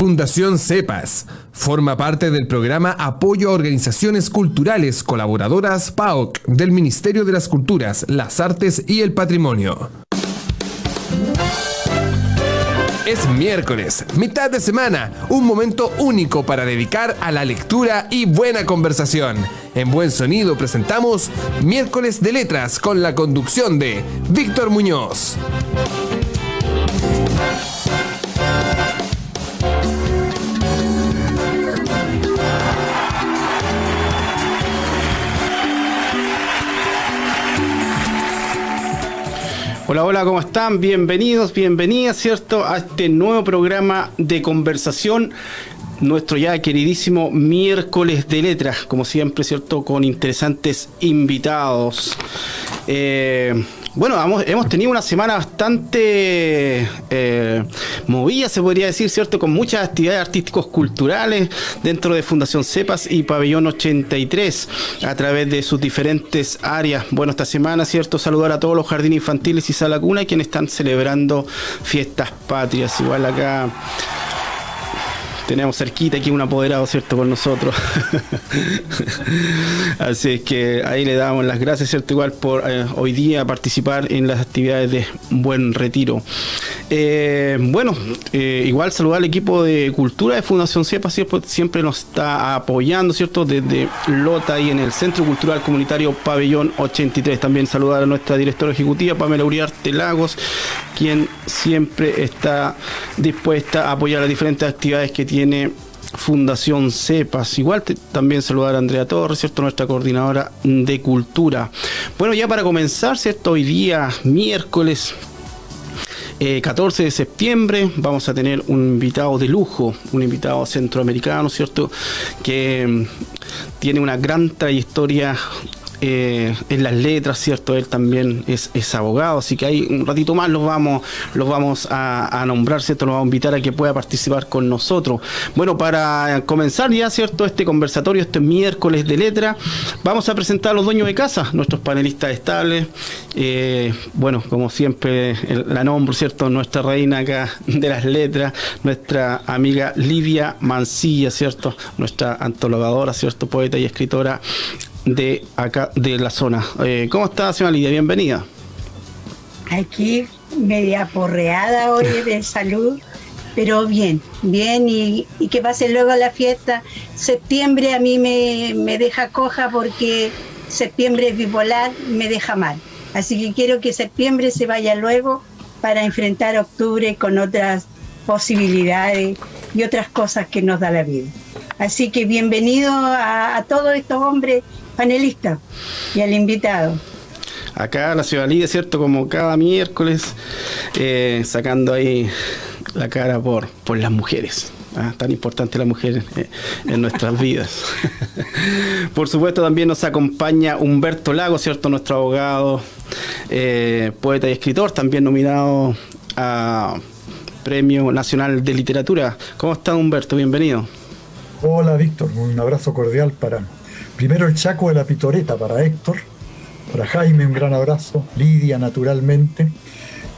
Fundación CEPAS forma parte del programa Apoyo a Organizaciones Culturales Colaboradoras PAOC del Ministerio de las Culturas, las Artes y el Patrimonio. Es miércoles, mitad de semana, un momento único para dedicar a la lectura y buena conversación. En Buen Sonido presentamos Miércoles de Letras con la conducción de Víctor Muñoz. Hola, hola, ¿cómo están? Bienvenidos, bienvenidas, ¿cierto? A este nuevo programa de conversación, nuestro ya queridísimo Miércoles de Letras, como siempre, ¿cierto? Con interesantes invitados. Bueno, hemos tenido una semana bastante movida, se podría decir, ¿cierto? Con muchas actividades artísticos culturales dentro de Fundación CEPAS y Pabellón 83 a través de sus diferentes áreas. Bueno, esta semana, ¿cierto? Saludar a todos los jardines infantiles y sala cuna quienes están celebrando fiestas patrias. Igual acá tenemos cerquita aquí un apoderado, ¿cierto?, con nosotros. Así es que ahí le damos las gracias, ¿cierto?, igual por hoy día participar en las actividades de Buen Retiro. Igual saludar al equipo de cultura de Fundación CEPAS, siempre nos está apoyando, ¿cierto?, desde Lota y en el Centro Cultural Comunitario Pabellón 83. También saludar a nuestra directora ejecutiva, Pamela Uriarte Lagos, quien siempre está dispuesta a apoyar las diferentes actividades que tiene Fundación CEPAS. Igual también saludar a Andrea Torres, ¿cierto?, nuestra coordinadora de cultura. Bueno, ya para comenzar, ¿cierto?, hoy día miércoles 14 de septiembre vamos a tener un invitado de lujo, un invitado centroamericano, ¿cierto?, que tiene una gran trayectoria en las letras, ¿cierto? Él también es abogado, así que ahí un ratito más los vamos a nombrar, ¿cierto? Los vamos a invitar a que pueda participar con nosotros. Bueno, para comenzar ya, ¿cierto?, este conversatorio, este miércoles de letra, vamos a presentar a los dueños de casa, nuestros panelistas estables. Bueno, como siempre la nombro, ¿cierto?, nuestra reina acá de las letras, nuestra amiga Lidia Mancilla, ¿cierto?, nuestra antologadora, ¿cierto?, poeta y escritora de acá de la zona. ¿Cómo está, señora Lidia? Bienvenida. Aquí media porreada hoy de salud, pero bien y que pase luego la fiesta. Septiembre a mí me deja coja porque septiembre es bipolar, me deja mal. Así que quiero que septiembre se vaya luego para enfrentar octubre con otras posibilidades y otras cosas que nos da la vida. Así que bienvenido a todos estos hombres panelistas y al invitado. Acá la ciudad Lidia, ¿cierto?, como cada miércoles, sacando ahí la cara por las mujeres. Tan importante la mujer en nuestras vidas. Por supuesto, también nos acompaña Humberto Lago, ¿cierto?, nuestro abogado, poeta y escritor, también nominado a Premio Nacional de Literatura. ¿Cómo está, Humberto? Bienvenido. Hola, Víctor, un abrazo cordial para, primero el Chaco de la Pitoreta, para Héctor, para Jaime, un gran abrazo, Lidia, naturalmente,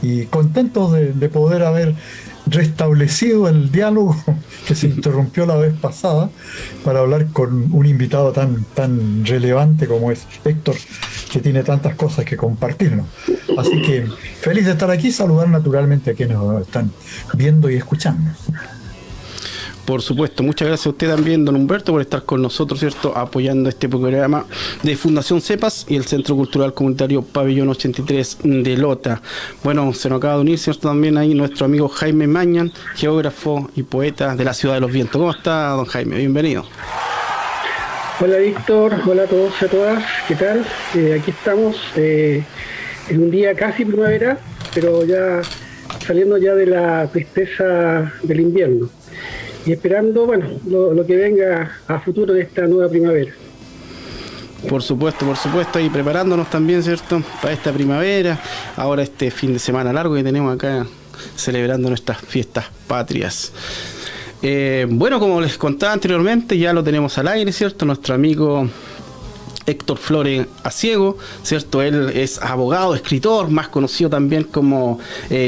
y contentos de poder haber restablecido el diálogo que se interrumpió la vez pasada para hablar con un invitado tan relevante como es Héctor, que tiene tantas cosas que compartirnos. Así que feliz de estar aquí, saludar naturalmente a quienes nos están viendo y escuchando. Por supuesto, muchas gracias a usted también, don Humberto, por estar con nosotros, ¿cierto?, apoyando este programa de Fundación CEPAS y el Centro Cultural Comunitario Pabellón 83 de Lota. Bueno, se nos acaba de unir, ¿cierto?, también ahí nuestro amigo Jaime Mañan, geógrafo y poeta de la Ciudad de los Vientos. ¿Cómo está, don Jaime? Bienvenido. Hola, Víctor, hola a todos y a todas, ¿qué tal? Aquí estamos en un día casi primavera, pero ya saliendo ya de la tristeza del invierno. Y esperando, bueno, lo que venga a futuro de esta nueva primavera. Por supuesto, y preparándonos también, ¿cierto?, para esta primavera, ahora este fin de semana largo que tenemos acá, celebrando nuestras fiestas patrias. Bueno, como les contaba anteriormente, ya lo tenemos al aire, ¿cierto?, nuestro amigo Héctor Flores Asiego, ¿cierto? Él es abogado, escritor, más conocido también como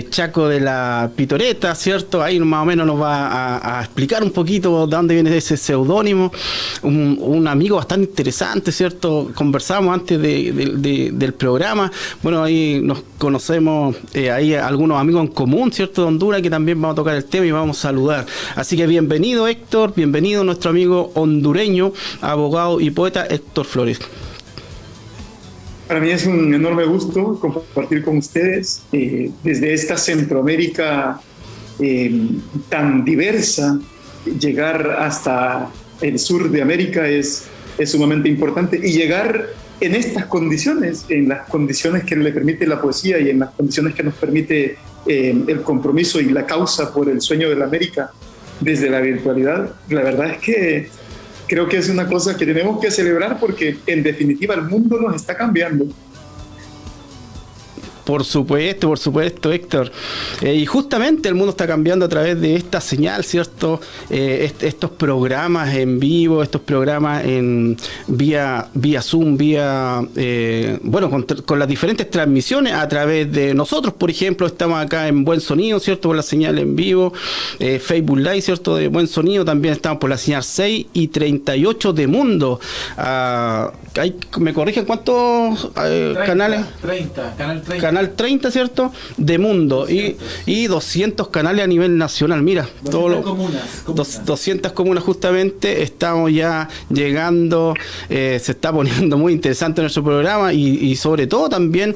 Chaco de la Pitoreta, ¿cierto? Ahí más o menos nos va a explicar un poquito de dónde viene ese seudónimo. Un amigo bastante interesante, ¿cierto? Conversamos antes del programa. Bueno, ahí nos conocemos, ahí algunos amigos en común, ¿cierto? De Honduras, que también vamos a tocar el tema y vamos a saludar. Así que bienvenido, Héctor, bienvenido nuestro amigo hondureño, abogado y poeta Héctor Flores. Para mí es un enorme gusto compartir con ustedes desde esta Centroamérica tan diversa. Llegar hasta el sur de América es sumamente importante, y llegar en estas condiciones, en las condiciones que le permite la poesía y en las condiciones que nos permite el compromiso y la causa por el sueño de la América desde la virtualidad, la verdad es que creo que es una cosa que tenemos que celebrar, porque en definitiva el mundo nos está cambiando. Por supuesto, Héctor. Y justamente el mundo está cambiando a través de esta señal, ¿cierto? Estos programas en vivo, estos programas en vía Zoom, con las diferentes transmisiones a través de nosotros. Por ejemplo, estamos acá en Buen Sonido, ¿cierto? Por la señal en vivo, Facebook Live, ¿cierto? De Buen Sonido. También estamos por la señal 6 y 38 de Mundo. ¿Me corrigen cuántos 30, canales? 30, canal 30. Canal 30, ¿cierto? De Mundo. 200. Y 200 canales a nivel nacional. Mira, 200 comunas. 200 comunas justamente. Estamos ya llegando. Se está poniendo muy interesante nuestro programa, y sobre todo también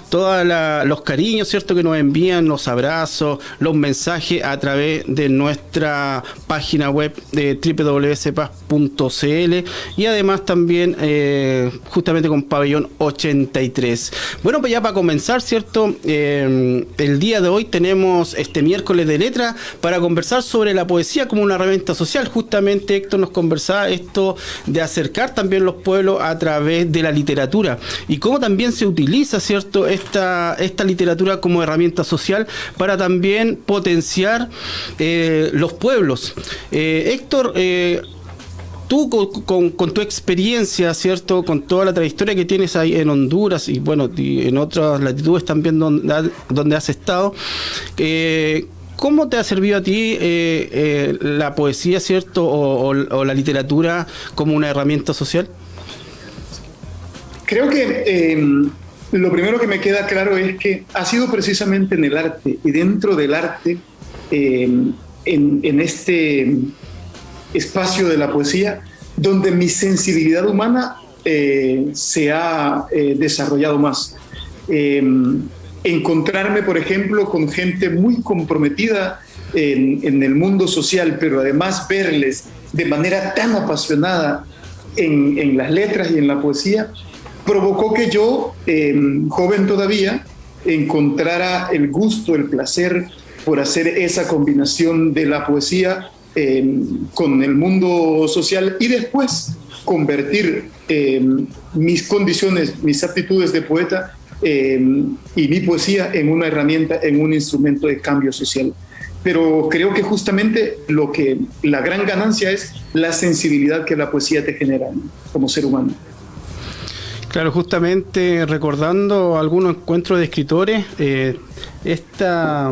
todos los cariños, ¿cierto? Que nos envían, los abrazos, los mensajes a través de nuestra página web de www.cepaz.cl, y además también justamente con Pabellón 83. Bueno, pues ya para comenzar, ¿cierto? El día de hoy tenemos este miércoles de letra para conversar sobre la poesía como una herramienta social. Justamente Héctor nos conversaba esto de acercar también los pueblos a través de la literatura, y cómo también se utiliza, ¿cierto? Esta literatura como herramienta social para también potenciar los pueblos. Héctor, tú con tu experiencia, ¿cierto? Con toda la trayectoria que tienes ahí en Honduras y bueno, y en otras latitudes también donde has estado, ¿cómo te ha servido a ti la poesía, ¿cierto? O la literatura como una herramienta social? Creo que lo primero que me queda claro es que ha sido precisamente en el arte y dentro del arte, en este espacio de la poesía, donde mi sensibilidad humana se ha desarrollado más. Encontrarme, por ejemplo, con gente muy comprometida en el mundo social, pero además verles de manera tan apasionada en las letras y en la poesía, provocó que yo, joven todavía, encontrara el gusto, el placer por hacer esa combinación de la poesía con el mundo social, y después convertir mis condiciones, mis aptitudes de poeta y mi poesía en una herramienta, en un instrumento de cambio social. Pero creo que justamente la gran ganancia es la sensibilidad que la poesía te genera, ¿no? Como ser humano. Claro, justamente recordando algunos encuentros de escritores, esta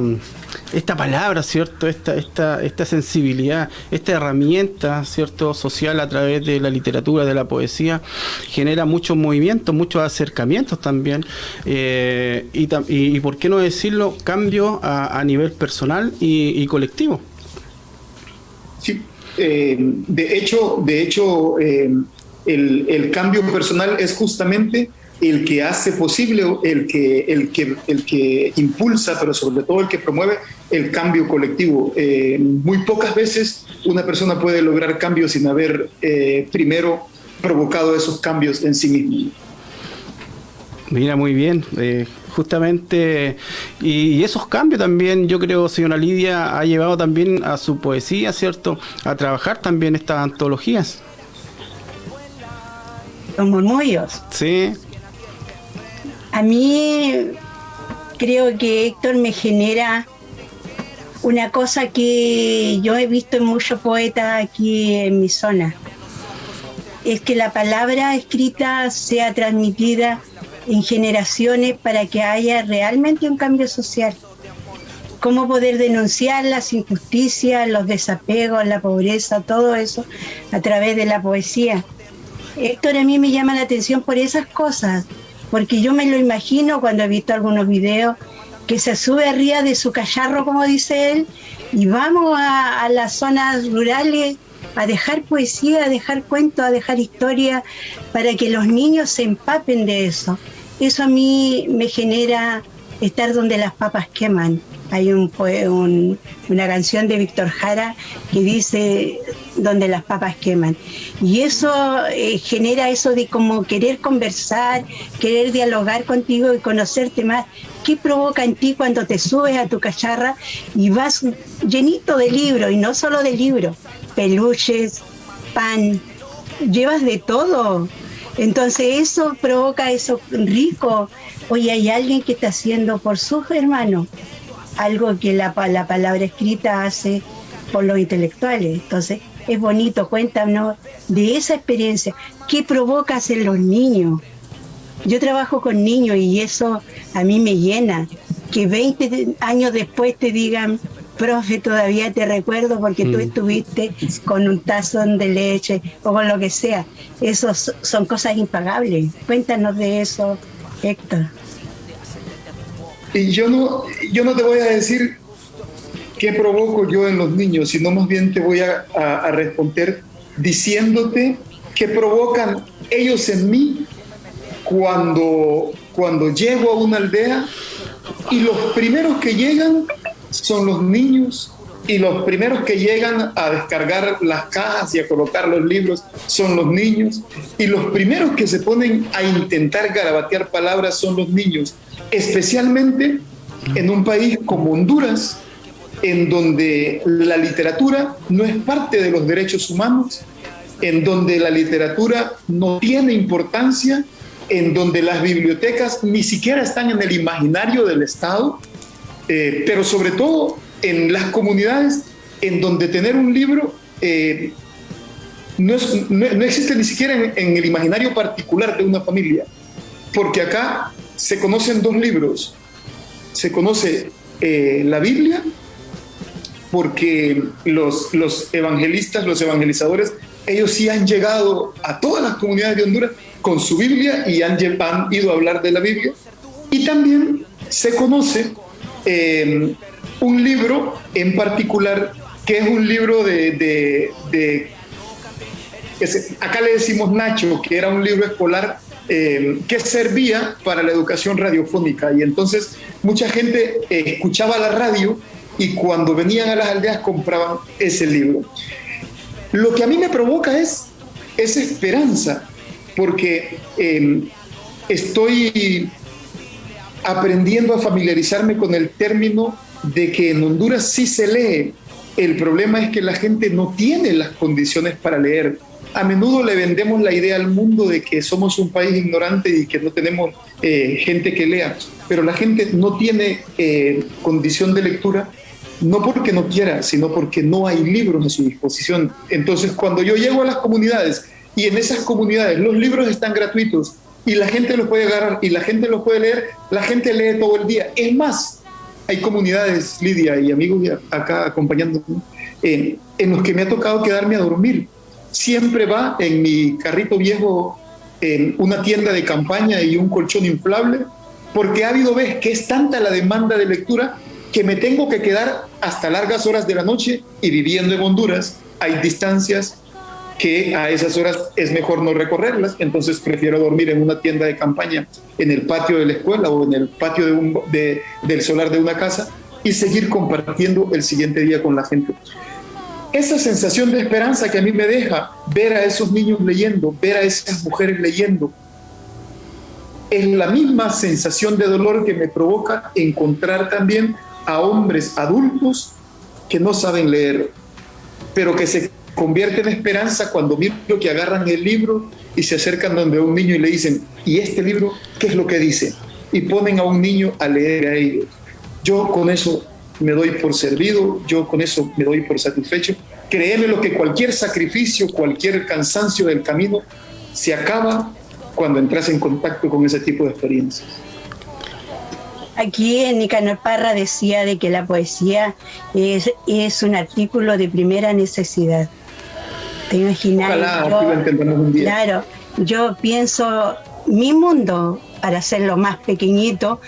palabra, ¿cierto? Esta sensibilidad, esta herramienta, ¿cierto? Social a través de la literatura, de la poesía, genera muchos movimientos, muchos acercamientos también, y por qué no decirlo, cambio a nivel personal y colectivo. Sí, de hecho, el cambio personal es justamente el que hace posible, el que impulsa, pero sobre todo el que promueve el cambio colectivo. Muy pocas veces una persona puede lograr cambios sin haber primero provocado esos cambios en sí mismo. Mira, muy bien. Justamente, y esos cambios también, yo creo, señora Lidia, ha llevado también a su poesía, ¿cierto? A trabajar también estas antologías. Los murmullos. Sí. A mí creo que Héctor me genera una cosa que yo he visto en muchos poetas aquí en mi zona. es que la palabra escrita sea transmitida en generaciones para que haya realmente un cambio social. Cómo poder denunciar las injusticias, los desapegos, la pobreza, todo eso a través de la poesía. Héctor, a mí me llama la atención por esas cosas, porque yo me lo imagino cuando he visto algunos videos que se sube arriba de su cacharro, como dice él, y vamos a las zonas rurales a dejar poesía, a dejar cuentos, a dejar historia, para que los niños se empapen de eso. Eso a mí me genera estar donde las papas queman. Hay una canción de Víctor Jara que dice donde las papas queman. Y eso genera eso de como querer conversar, querer dialogar contigo y conocerte más. ¿Qué provoca en ti cuando te subes a tu cacharra y vas llenito de libros, y no solo de libros, peluches, pan, llevas de todo? Entonces eso provoca eso rico. Oye, hay alguien que está haciendo por sus hermanos algo que la palabra escrita hace por los intelectuales. Entonces es bonito. Cuéntanos de esa experiencia. ¿Qué provocas en los niños? Yo trabajo con niños y eso a mí me llena. Que 20 años después te digan: profe, todavía te recuerdo porque tú estuviste con un tazón de leche o con lo que sea. Eso son cosas impagables. Cuéntanos de eso, Héctor. Y yo no te voy a decir qué provoco yo en los niños, sino más bien te voy a responder diciéndote qué provocan ellos en mí cuando llego a una aldea y los primeros que llegan son los niños, y los primeros que llegan a descargar las cajas y a colocar los libros son los niños, y los primeros que se ponen a intentar garabatear palabras son los niños, especialmente en un país como Honduras, en donde la literatura no es parte de los derechos humanos, en donde la literatura no tiene importancia, en donde las bibliotecas ni siquiera están en el imaginario del Estado, pero sobre todo en las comunidades en donde tener un libro no existe ni siquiera en el imaginario particular de una familia, porque acá se conocen dos libros. Se conoce la Biblia, porque los evangelistas, los evangelizadores, ellos sí han llegado a todas las comunidades de Honduras con su Biblia y han ido a hablar de la Biblia. Y también se conoce un libro en particular, que es un libro acá le decimos Nacho, que era un libro escolar que servía para la educación radiofónica, y entonces mucha gente escuchaba la radio y cuando venían a las aldeas compraban ese libro. Lo que a mí me provoca es esa esperanza, porque estoy aprendiendo a familiarizarme con el término de que en Honduras sí se lee. El problema es que la gente no tiene las condiciones para leer. A menudo le vendemos la idea al mundo de que somos un país ignorante y que no tenemos gente que lea, pero la gente no tiene condición de lectura, no porque no quiera, sino porque no hay libros a su disposición. Entonces, cuando yo llego a las comunidades y en esas comunidades los libros están gratuitos y la gente los puede agarrar y la gente los puede leer, la gente lee todo el día. Es más, hay comunidades, Lidia y amigos acá acompañándome, en los que me ha tocado quedarme a dormir. Siempre va en mi carrito viejo en una tienda de campaña y un colchón inflable, porque ha habido veces que es tanta la demanda de lectura que me tengo que quedar hasta largas horas de la noche, y viviendo en Honduras hay distancias que a esas horas es mejor no recorrerlas, entonces prefiero dormir en una tienda de campaña, en el patio de la escuela o en el patio del solar de una casa, y seguir compartiendo el siguiente día con la gente. Esa sensación de esperanza que a mí me deja ver a esos niños leyendo, ver a esas mujeres leyendo, es la misma sensación de dolor que me provoca encontrar también a hombres adultos que no saben leer, pero que se convierte en esperanza cuando miro que agarran el libro y se acercan donde un niño y le dicen: ¿y este libro qué es lo que dice? Y ponen a un niño a leer a ellos. Yo con eso me doy por servido, yo con eso me doy por satisfecho, créeme lo que cualquier sacrificio, cualquier cansancio del camino se acaba cuando entras en contacto con ese tipo de experiencias. Aquí en Nicanor Parra decía de que la poesía es un artículo de primera necesidad. ¿Te imaginas? Ojalá lo entendamos un día. Claro, yo pienso mi mundo, para hacerlo más pequeñito,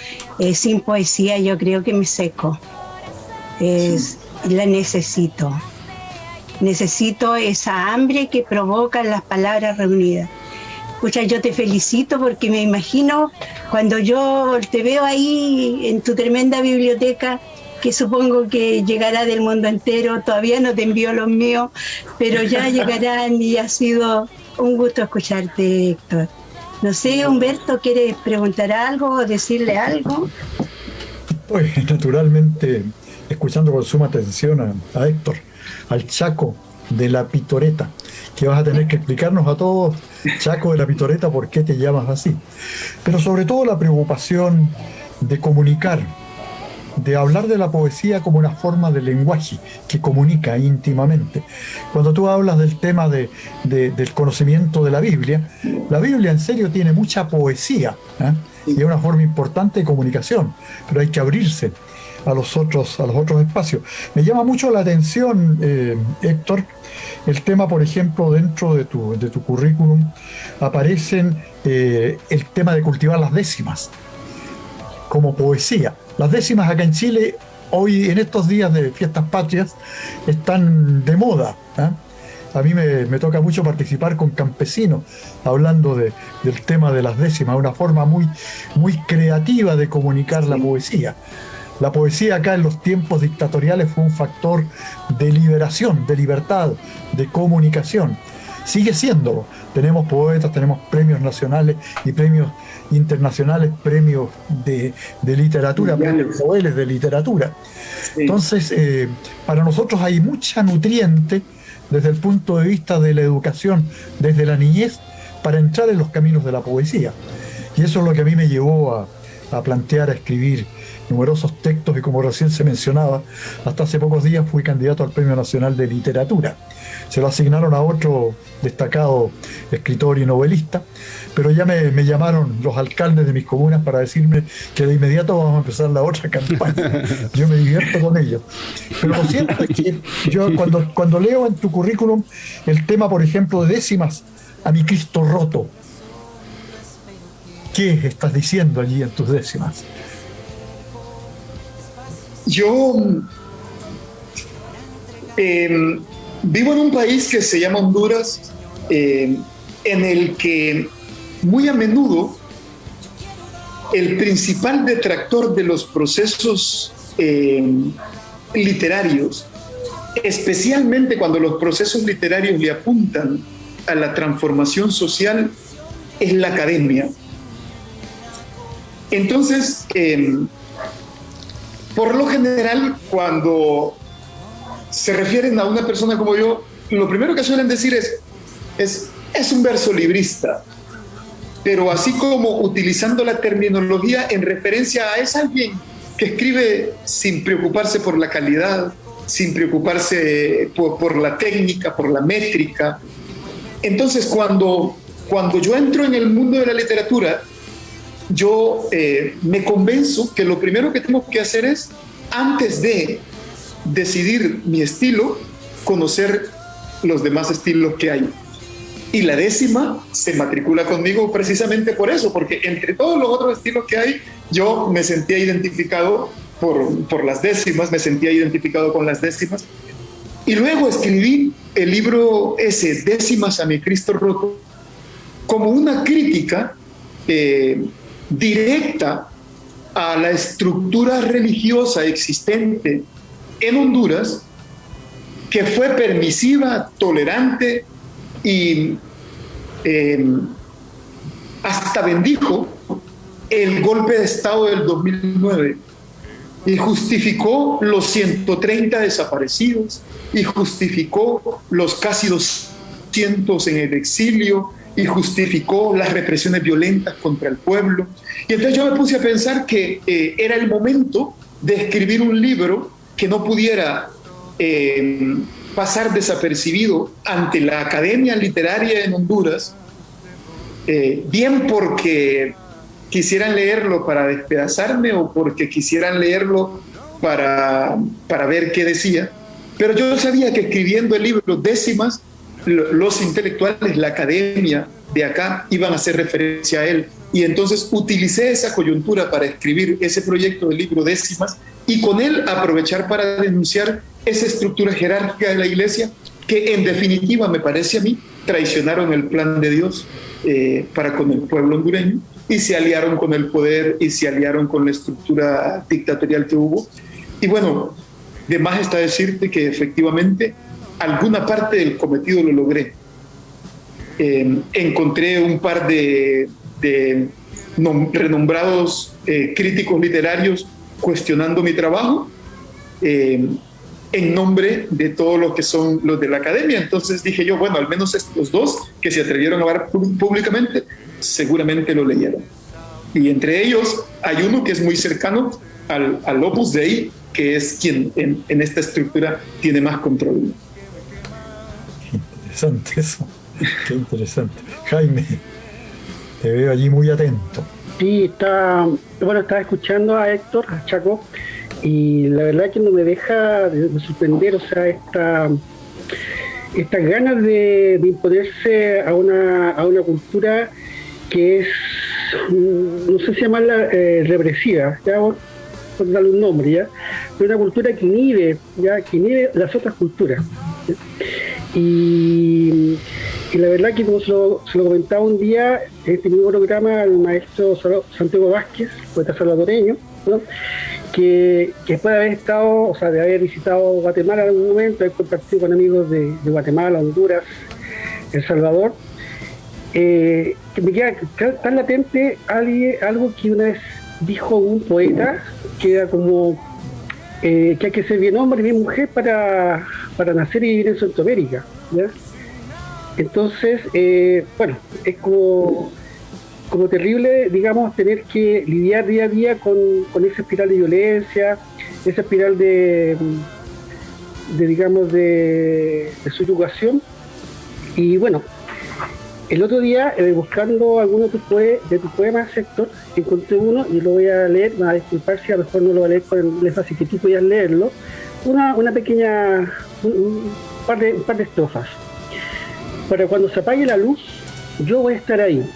sin poesía yo creo que me seco. La necesito. Necesito esa hambre que provocan las palabras reunidas. Escucha, yo te felicito porque me imagino cuando yo te veo ahí en tu tremenda biblioteca, que supongo que llegará del mundo entero, todavía no te envío los míos, pero ya llegarán y ha sido un gusto escucharte, Héctor. No sé, Humberto, ¿quieres preguntar algo o decirle algo? Pues naturalmente, escuchando con suma atención a Héctor, al Chaco de la Pitoreta, que vas a tener que explicarnos a todos, Chaco de la Pitoreta, por qué te llamas así. Pero sobre todo la preocupación de comunicar, de hablar de la poesía como una forma de lenguaje que comunica íntimamente. Cuando tú hablas del tema del conocimiento de la Biblia en serio tiene mucha poesía, y es una forma importante de comunicación, pero hay que abrirse a los otros espacios. Me llama mucho la atención, Héctor, el tema, por ejemplo, dentro de tu currículum aparecen el tema de cultivar las décimas como poesía. Las décimas acá en Chile, hoy en estos días de fiestas patrias, están de moda. A mí me toca mucho participar con campesinos hablando del tema de las décimas, una forma muy, muy creativa de comunicar la poesía. La poesía acá en los tiempos dictatoriales fue un factor de liberación, de libertad, de comunicación. Sigue siéndolo. Tenemos poetas, tenemos premios nacionales y premios internacionales, premios de literatura, premios Nobel de literatura. Sí. Entonces, para nosotros hay mucha nutriente desde el punto de vista de la educación, desde la niñez, para entrar en los caminos de la poesía. Y eso es lo que a mí me llevó a plantear, a escribir numerosos textos, y como recién se mencionaba, hasta hace pocos días fui candidato al Premio Nacional de Literatura. Se lo asignaron a otro destacado escritor y novelista, pero ya me llamaron los alcaldes de mis comunas para decirme que de inmediato vamos a empezar la otra campaña. Yo me divierto con ellos. Pero lo cierto es que yo cuando leo en tu currículum el tema, por ejemplo, de décimas a mi Cristo roto, ¿qué estás diciendo allí en tus décimas? Yo vivo en un país que se llama Honduras, en el que muy a menudo el principal detractor de los procesos literarios, especialmente cuando los procesos literarios le apuntan a la transformación social, es la academia. Entonces, por lo general, cuando se refieren a una persona como yo, lo primero que suelen decir es un verso librista, pero así como utilizando la terminología en referencia a es alguien que escribe sin preocuparse por la calidad, sin preocuparse por la técnica, por la métrica. Entonces, cuando yo entro en el mundo de la literatura, yo me convenzo que lo primero que tengo que hacer es, antes de decidir mi estilo, conocer los demás estilos que hay. Y la décima se matricula conmigo precisamente por eso, porque entre todos los otros estilos que hay, yo me sentía identificado por las décimas, me sentía identificado con las décimas. Y luego escribí el libro ese, Décimas a mi Cristo roto, como una crítica directa a la estructura religiosa existente en Honduras, que fue permisiva, tolerante y hasta bendijo el golpe de Estado del 2009 y justificó los 130 desaparecidos y justificó los casi 200 en el exilio y justificó las represiones violentas contra el pueblo. Y entonces yo me puse a pensar que era el momento de escribir un libro que no pudiera pasar desapercibido ante la Academia Literaria en Honduras, bien porque quisieran leerlo para despedazarme o porque quisieran leerlo para ver qué decía. Pero yo sabía que escribiendo el libro Décimas, los intelectuales, la academia de acá, iban a hacer referencia a él. Y entonces utilicé esa coyuntura para escribir ese proyecto del libro Décimas y con él aprovechar para denunciar esa estructura jerárquica de la Iglesia que en definitiva, me parece a mí, traicionaron el plan de Dios para con el pueblo hondureño y se aliaron con el poder y se aliaron con la estructura dictatorial que hubo. Y bueno, de más está decirte que efectivamente alguna parte del cometido lo logré. Encontré un par de renombrados críticos literarios cuestionando mi trabajo en nombre de todos los que son los de la academia. Entonces dije yo, bueno, al menos estos dos que se atrevieron a hablar públicamente seguramente lo leyeron. Y entre ellos hay uno que es muy cercano al Opus Dei, que es quien en esta estructura tiene más control. Qué interesante eso, qué interesante. Jaime, te veo allí muy atento. Sí, estaba escuchando a Héctor, a Chaco, y la verdad que no me deja de sorprender, o sea, estas ganas de imponerse a una cultura que es, no sé si llamarla represiva, ya por darle un nombre, ya, pero una cultura que inhibe las otras culturas. ¿Ya? Y la verdad que como se lo comentaba un día en este mismo programa al maestro Santiago Vázquez, poeta salvadoreño, ¿no? que después de haber estado, o sea, de haber visitado Guatemala en algún momento, haber compartido con amigos de Guatemala, Honduras, El Salvador, que me queda tan latente algo que una vez dijo un poeta, que era como que hay que ser bien hombre y bien mujer para nacer y vivir en Centroamérica, ¿ya? Entonces, bueno, es como terrible, digamos, tener que lidiar día a día con esa espiral de violencia, esa espiral de subyugación. Y bueno, el otro día, buscando algunos de tus poemas, Héctor, encontré uno y lo voy a leer, me va a disculpar si a lo mejor no lo voy a leer con el énfasis que tú podías leerlo, una pequeña, un par de estrofas. Para cuando se apague la luz, yo voy a estar ahí,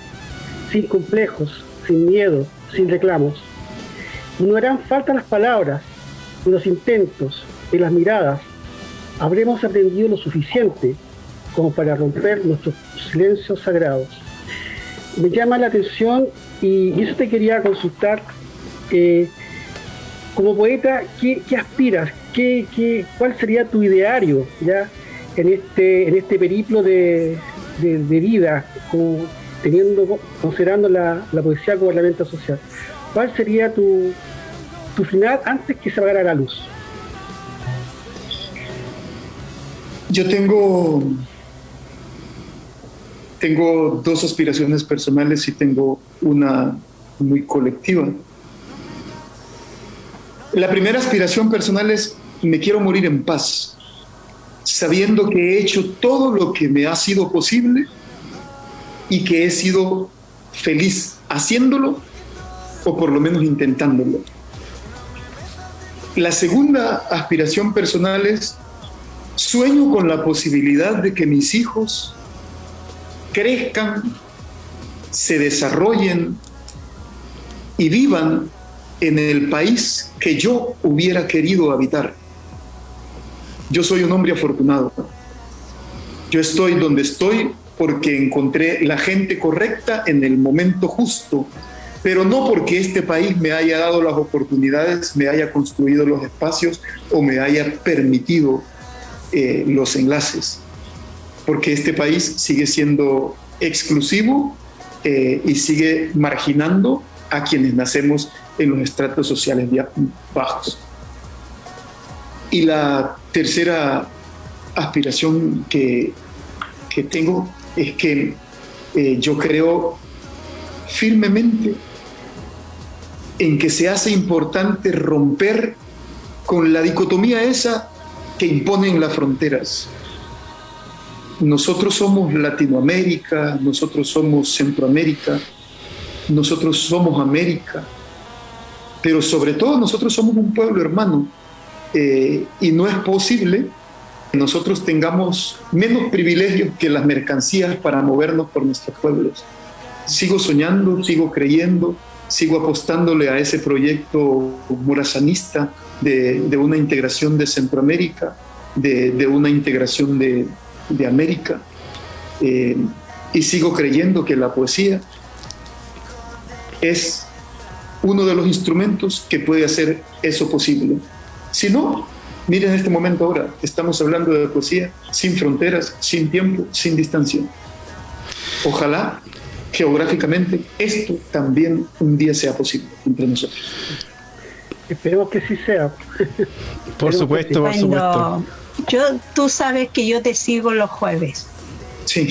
sin complejos, sin miedo, sin reclamos. Y no harán falta las palabras, ni los intentos, ni las miradas. Habremos aprendido lo suficiente como para romper nuestros silencios sagrados. Me llama la atención y eso te quería consultar. Como poeta, ¿qué aspiras? ¿Cuál sería tu ideario ya en este periplo de vida, considerando la poesía como herramienta social? ¿Cuál sería tu final antes que se apagara la luz? Yo tengo dos aspiraciones personales y tengo una muy colectiva. La primera aspiración personal es: me quiero morir en paz, sabiendo que he hecho todo lo que me ha sido posible y que he sido feliz haciéndolo, o por lo menos intentándolo. La segunda aspiración personal es: sueño con la posibilidad de que mis hijos crezcan, se desarrollen y vivan en el país que yo hubiera querido habitar. Yo soy un hombre afortunado. Yo estoy donde estoy porque encontré la gente correcta en el momento justo, pero no porque este país me haya dado las oportunidades, me haya construido los espacios o me haya permitido los enlaces, porque este país sigue siendo exclusivo y sigue marginando a quienes nacemos en los estratos sociales bajos. Y la tercera aspiración que tengo es que yo creo firmemente en que se hace importante romper con la dicotomía esa que imponen las fronteras. Nosotros somos Latinoamérica, nosotros somos Centroamérica, nosotros somos América, pero sobre todo nosotros somos un pueblo hermano, y no es posible que nosotros tengamos menos privilegios que las mercancías para movernos por nuestros pueblos. Sigo soñando, sigo creyendo, sigo apostándole a ese proyecto morazanista de una integración de Centroamérica, de una integración de América, y sigo creyendo que la poesía es uno de los instrumentos que puede hacer eso posible. Si no, miren este momento ahora, estamos hablando de poesía sin fronteras, sin tiempo, sin distancia. Ojalá geográficamente esto también un día sea posible entre nosotros. Esperemos que sí sea. Por supuesto, por supuesto. Tú sabes que yo te sigo los jueves. Sí.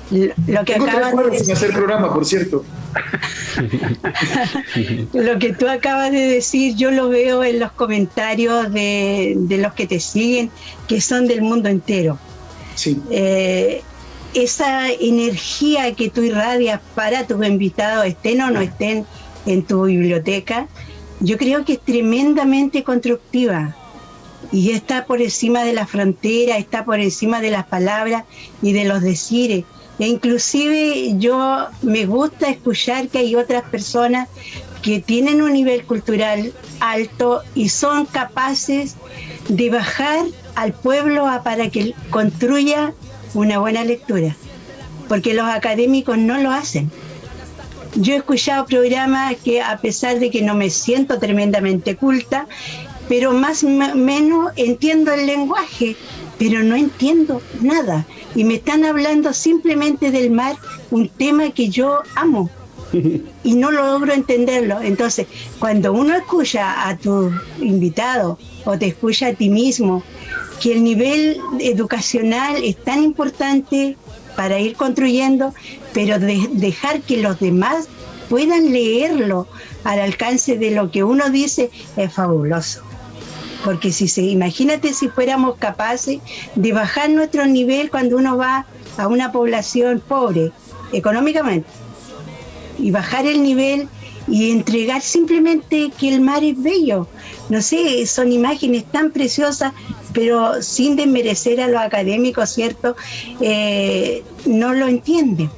Lo que Tengo 3 acabas jueves de sin hacer programa, por cierto. Lo que tú acabas de decir, yo lo veo en los comentarios de los que te siguen, que son del mundo entero. Sí. Esa energía que tú irradias para tus invitados, estén o no estén en tu biblioteca, yo creo que es tremendamente constructiva y está por encima de la frontera, está por encima de las palabras y de los decires. E inclusive yo me gusta escuchar que hay otras personas que tienen un nivel cultural alto y son capaces de bajar al pueblo para que construya una buena lectura, porque los académicos no lo hacen. Yo he escuchado programas que, a pesar de que no me siento tremendamente culta, pero más o menos entiendo el lenguaje, pero no entiendo nada. Y me están hablando simplemente del mar, un tema que yo amo, y no logro entenderlo. Entonces, cuando uno escucha a tu invitado o te escucha a ti mismo, que el nivel educacional es tan importante para ir construyendo, pero dejar que los demás puedan leerlo al alcance de lo que uno dice es fabuloso. Porque imagínate si fuéramos capaces de bajar nuestro nivel cuando uno va a una población pobre económicamente, y bajar el nivel y entregar simplemente que el mar es bello. No sé, son imágenes tan preciosas, pero sin desmerecer a los académicos, ¿cierto? No lo entienden.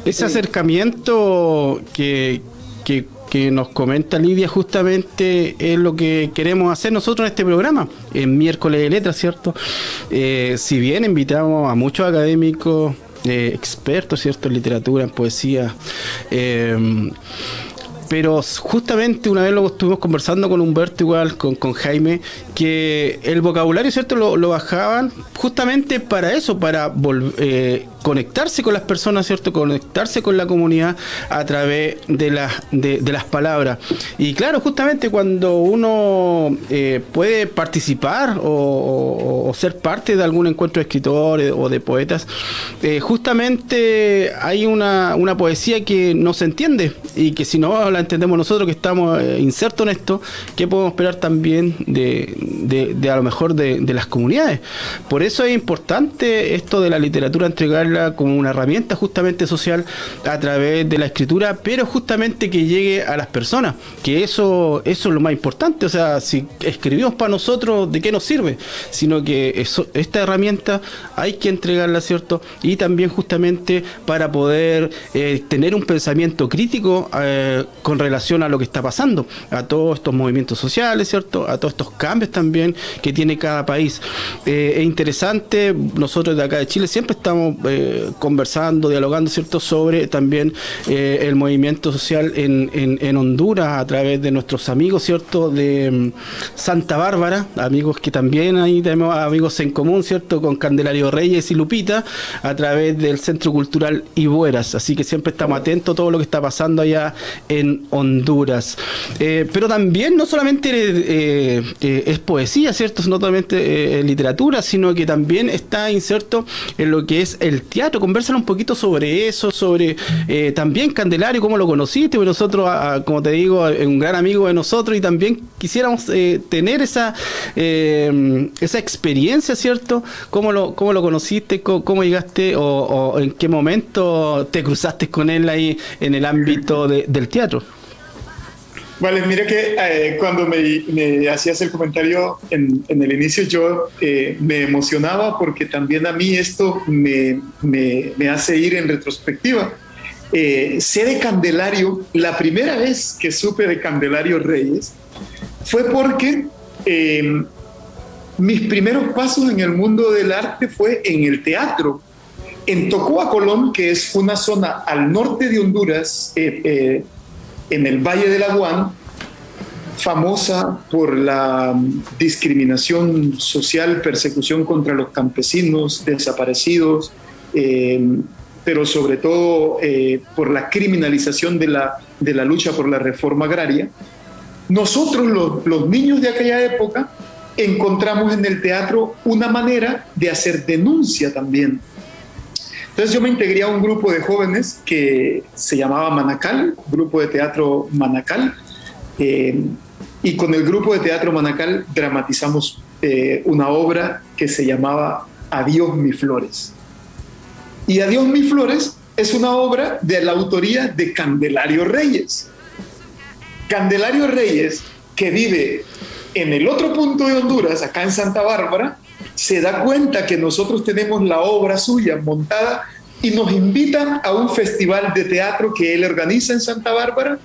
Ese acercamiento que nos comenta Lidia justamente es lo que queremos hacer nosotros en este programa, en Miércoles de Letras, ¿cierto? Si bien invitamos a muchos académicos, expertos, ¿cierto?, en literatura, en poesía, pero justamente una vez lo estuvimos conversando con Humberto, igual con Jaime, que el vocabulario, ¿cierto?, lo bajaban justamente para eso, para conectarse con las personas, ¿cierto?, conectarse con la comunidad a través de las palabras. Y claro, justamente cuando uno puede participar o ser parte de algún encuentro de escritores o de poetas, justamente hay una poesía que no se entiende, y que si no la entendemos nosotros que estamos insertos en esto, ¿qué podemos esperar también de a lo mejor de las comunidades? Por eso es importante esto de la literatura, entregarla como una herramienta justamente social a través de la escritura, pero justamente que llegue a las personas, que eso es lo más importante. O sea, si escribimos para nosotros, ¿de qué nos sirve? Sino que esta herramienta hay que entregarla, ¿cierto? Y también justamente para poder tener un pensamiento crítico con relación a lo que está pasando, a todos estos movimientos sociales, ¿cierto?, a todos estos cambios también que tiene cada país. Es interesante, nosotros de acá de Chile siempre estamos conversando, dialogando, ¿cierto?, sobre también el movimiento social en Honduras, a través de nuestros amigos, ¿cierto?, de Santa Bárbara, amigos que también ahí tenemos amigos en común, ¿cierto?, con Candelario Reyes y Lupita, a través del Centro Cultural Ibueras. Así que siempre estamos atentos a todo lo que está pasando allá en Honduras. Pero también no solamente es poesía, ¿cierto?, no solamente literatura, sino que también está inserto en lo que es el teatro. Convérsalo un poquito sobre eso, sobre también Candelario, cómo lo conociste, porque nosotros, como te digo, es un gran amigo de nosotros y también quisiéramos tener esa experiencia, ¿cierto? ¿Cómo lo conociste? ¿Cómo llegaste o en qué momento te cruzaste con él ahí en el ámbito del teatro? Vale, mira que cuando me hacías el comentario en el inicio, yo me emocionaba porque también a mí esto me hace ir en retrospectiva. Sé de Candelario, la primera vez que supe de Candelario Reyes fue porque mis primeros pasos en el mundo del arte fue en el teatro. En Tocua, Colón, que es una zona al norte de Honduras, en el Valle del Aguán, famosa por la discriminación social, persecución contra los campesinos, desaparecidos, pero sobre todo por la criminalización de la lucha por la reforma agraria. Nosotros, los niños de aquella época, encontramos en el teatro una manera de hacer denuncia también. Entonces yo me integré a un grupo de jóvenes que se llamaba Manacal, grupo de teatro Manacal, y con el grupo de teatro Manacal dramatizamos una obra que se llamaba Adiós mis flores. Y Adiós mis flores es una obra de la autoría de Candelario Reyes. Candelario Reyes, que vive en el otro punto de Honduras, acá en Santa Bárbara, se da cuenta que nosotros tenemos la obra suya montada y nos invitan a un festival de teatro que él organiza en Santa Bárbara,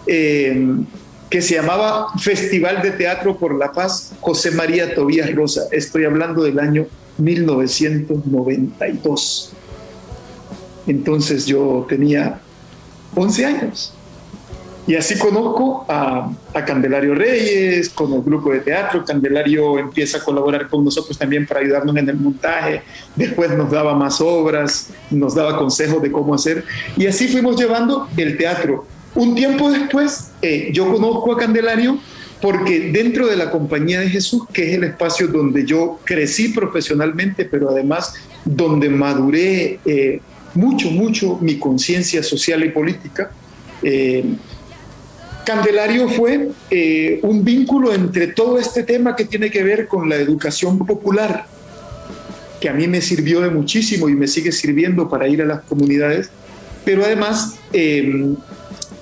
que se llamaba Festival de Teatro por la Paz José María Tobías Rosa. Estoy hablando del año 1992. Entonces yo tenía 11 años. Y así conozco a Candelario Reyes, con el grupo de teatro. Candelario empieza a colaborar con nosotros también para ayudarnos en el montaje. Después nos daba más obras, nos daba consejos de cómo hacer. Y así fuimos llevando el teatro. Un tiempo después, yo conozco a Candelario porque dentro de la Compañía de Jesús, que es el espacio donde yo crecí profesionalmente, pero además donde maduré mucho mi conciencia social y política, Candelario fue un vínculo entre todo este tema que tiene que ver con la educación popular, que a mí me sirvió de muchísimo y me sigue sirviendo para ir a las comunidades, pero además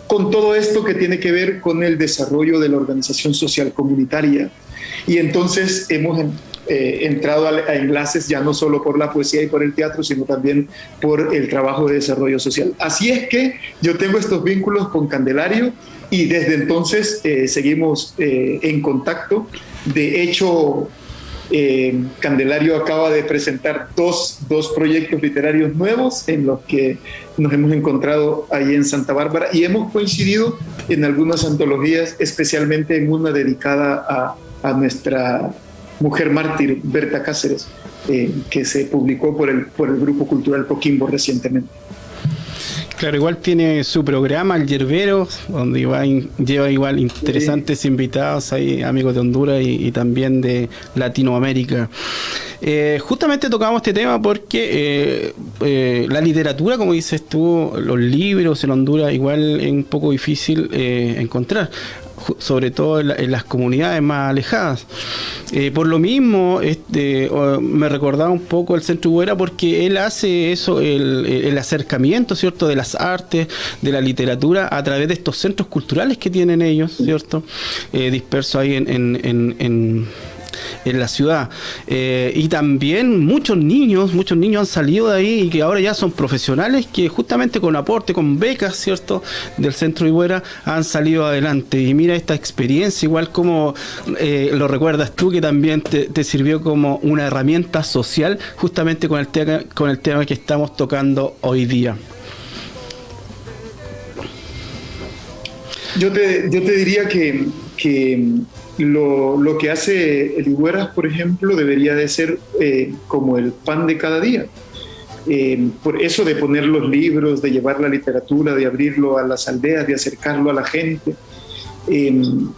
con todo esto que tiene que ver con el desarrollo de la organización social comunitaria. Y entonces hemos entrado a enlaces ya no solo por la poesía y por el teatro, sino también por el trabajo de desarrollo social. Así es que yo tengo estos vínculos con Candelario y desde entonces seguimos en contacto. De hecho, Candelario acaba de presentar dos proyectos literarios nuevos en los que nos hemos encontrado ahí en Santa Bárbara y hemos coincidido en algunas antologías, especialmente en una dedicada a nuestra mujer mártir, Berta Cáceres, que se publicó por el Grupo Cultural Coquimbo recientemente. Claro, igual tiene su programa, El Yerbero, donde lleva igual interesantes invitados ahí, amigos de Honduras y también de Latinoamérica. Justamente tocamos este tema porque la literatura, como dices tú, los libros en Honduras igual es un poco difícil encontrar, sobre todo en las comunidades más alejadas. Por lo mismo, me recordaba un poco el Centro Higuera porque él hace eso, el acercamiento, ¿cierto?, de las artes, de la literatura a través de estos centros culturales que tienen ellos, ¿cierto?, dispersos ahí en la ciudad. Y también muchos niños han salido de ahí y que ahora ya son profesionales que justamente con aporte, con becas, ¿cierto?, del Centro Higuera han salido adelante. Y mira esta experiencia, igual como lo recuerdas tú, que también te sirvió como una herramienta social justamente con el tema que estamos tocando hoy día. Yo te diría que lo que hace el Higueras, por ejemplo, debería de ser como el pan de cada día. Por eso de poner los libros, de llevar la literatura, de abrirlo a las aldeas, de acercarlo a la gente. En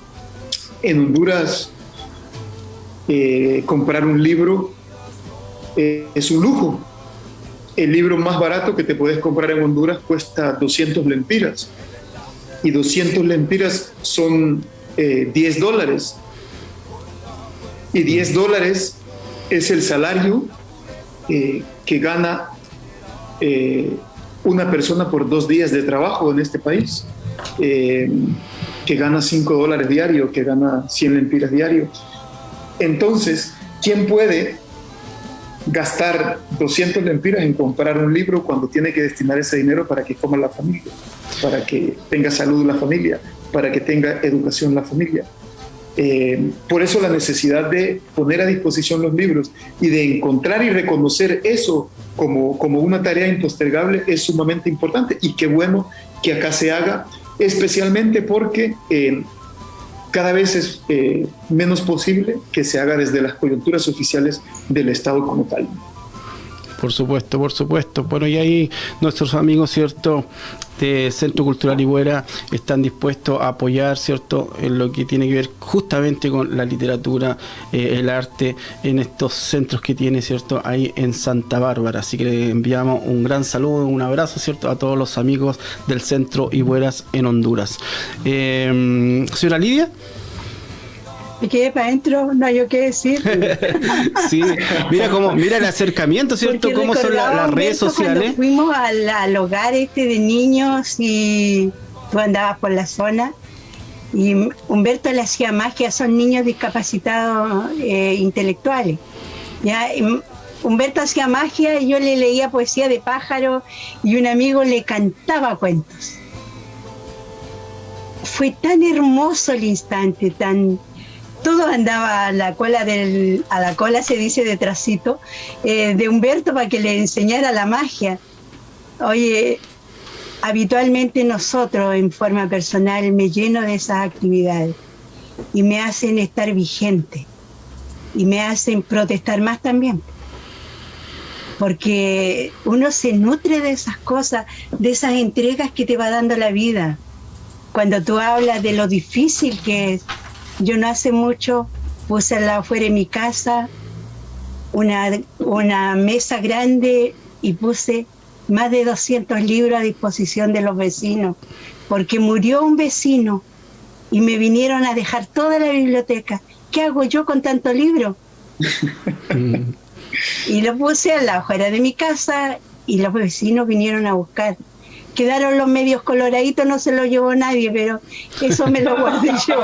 Honduras, comprar un libro es un lujo. el libro más barato que te puedes comprar en Honduras cuesta 200 lempiras. Y 200 lempiras son $10. Y $10 es el salario que gana una persona por 2 días de trabajo en este país, que gana $5 diario, que gana 100 lempiras diario. Entonces, ¿quién puede gastar 200 lempiras en comprar un libro cuando tiene que destinar ese dinero para que coma la familia, para que tenga salud la familia, para que tenga educación la familia? Por eso la necesidad de poner a disposición los libros y de encontrar y reconocer eso como una tarea impostergable es sumamente importante, y qué bueno que acá se haga, especialmente porque cada vez es menos posible que se haga desde las coyunturas oficiales del Estado como tal. Por supuesto, por supuesto. Bueno, y ahí nuestros amigos, ¿cierto?, de Centro Cultural Ibuera están dispuestos a apoyar, ¿cierto?, en lo que tiene que ver justamente con la literatura, el arte, en estos centros que tiene, ¿cierto?, ahí en Santa Bárbara. Así que le enviamos un gran saludo, un abrazo, ¿cierto?, a todos los amigos del Centro Ibueras en Honduras. Señora Lidia. Me quedé para adentro, no hay yo qué decir. Sí, mira el acercamiento, ¿cierto? Porque cómo son las redes sociales. Fuimos al hogar de niños y tú andabas por la zona y Humberto le hacía magia, son niños discapacitados intelectuales. ¿Ya? Y Humberto hacía magia y yo le leía poesía de pájaro y un amigo le cantaba cuentos. Fue tan hermoso el instante, todo andaba a la cola se dice detrásito, de Humberto para que le enseñara la magia. Oye, habitualmente nosotros en forma personal me lleno de esas actividades y me hacen estar vigente y me hacen protestar más también, porque uno se nutre de esas cosas, de esas entregas que te va dando la vida. Cuando tú hablas de lo difícil que es, yo no hace mucho puse al lado afuera de mi casa una mesa grande y puse más de 200 libros a disposición de los vecinos, porque murió un vecino y me vinieron a dejar toda la biblioteca. ¿Qué hago yo con tanto libro? Y lo puse al lado afuera de mi casa y los vecinos vinieron a buscar. Quedaron los medios coloraditos, no se lo llevó nadie, pero eso me lo guardé yo.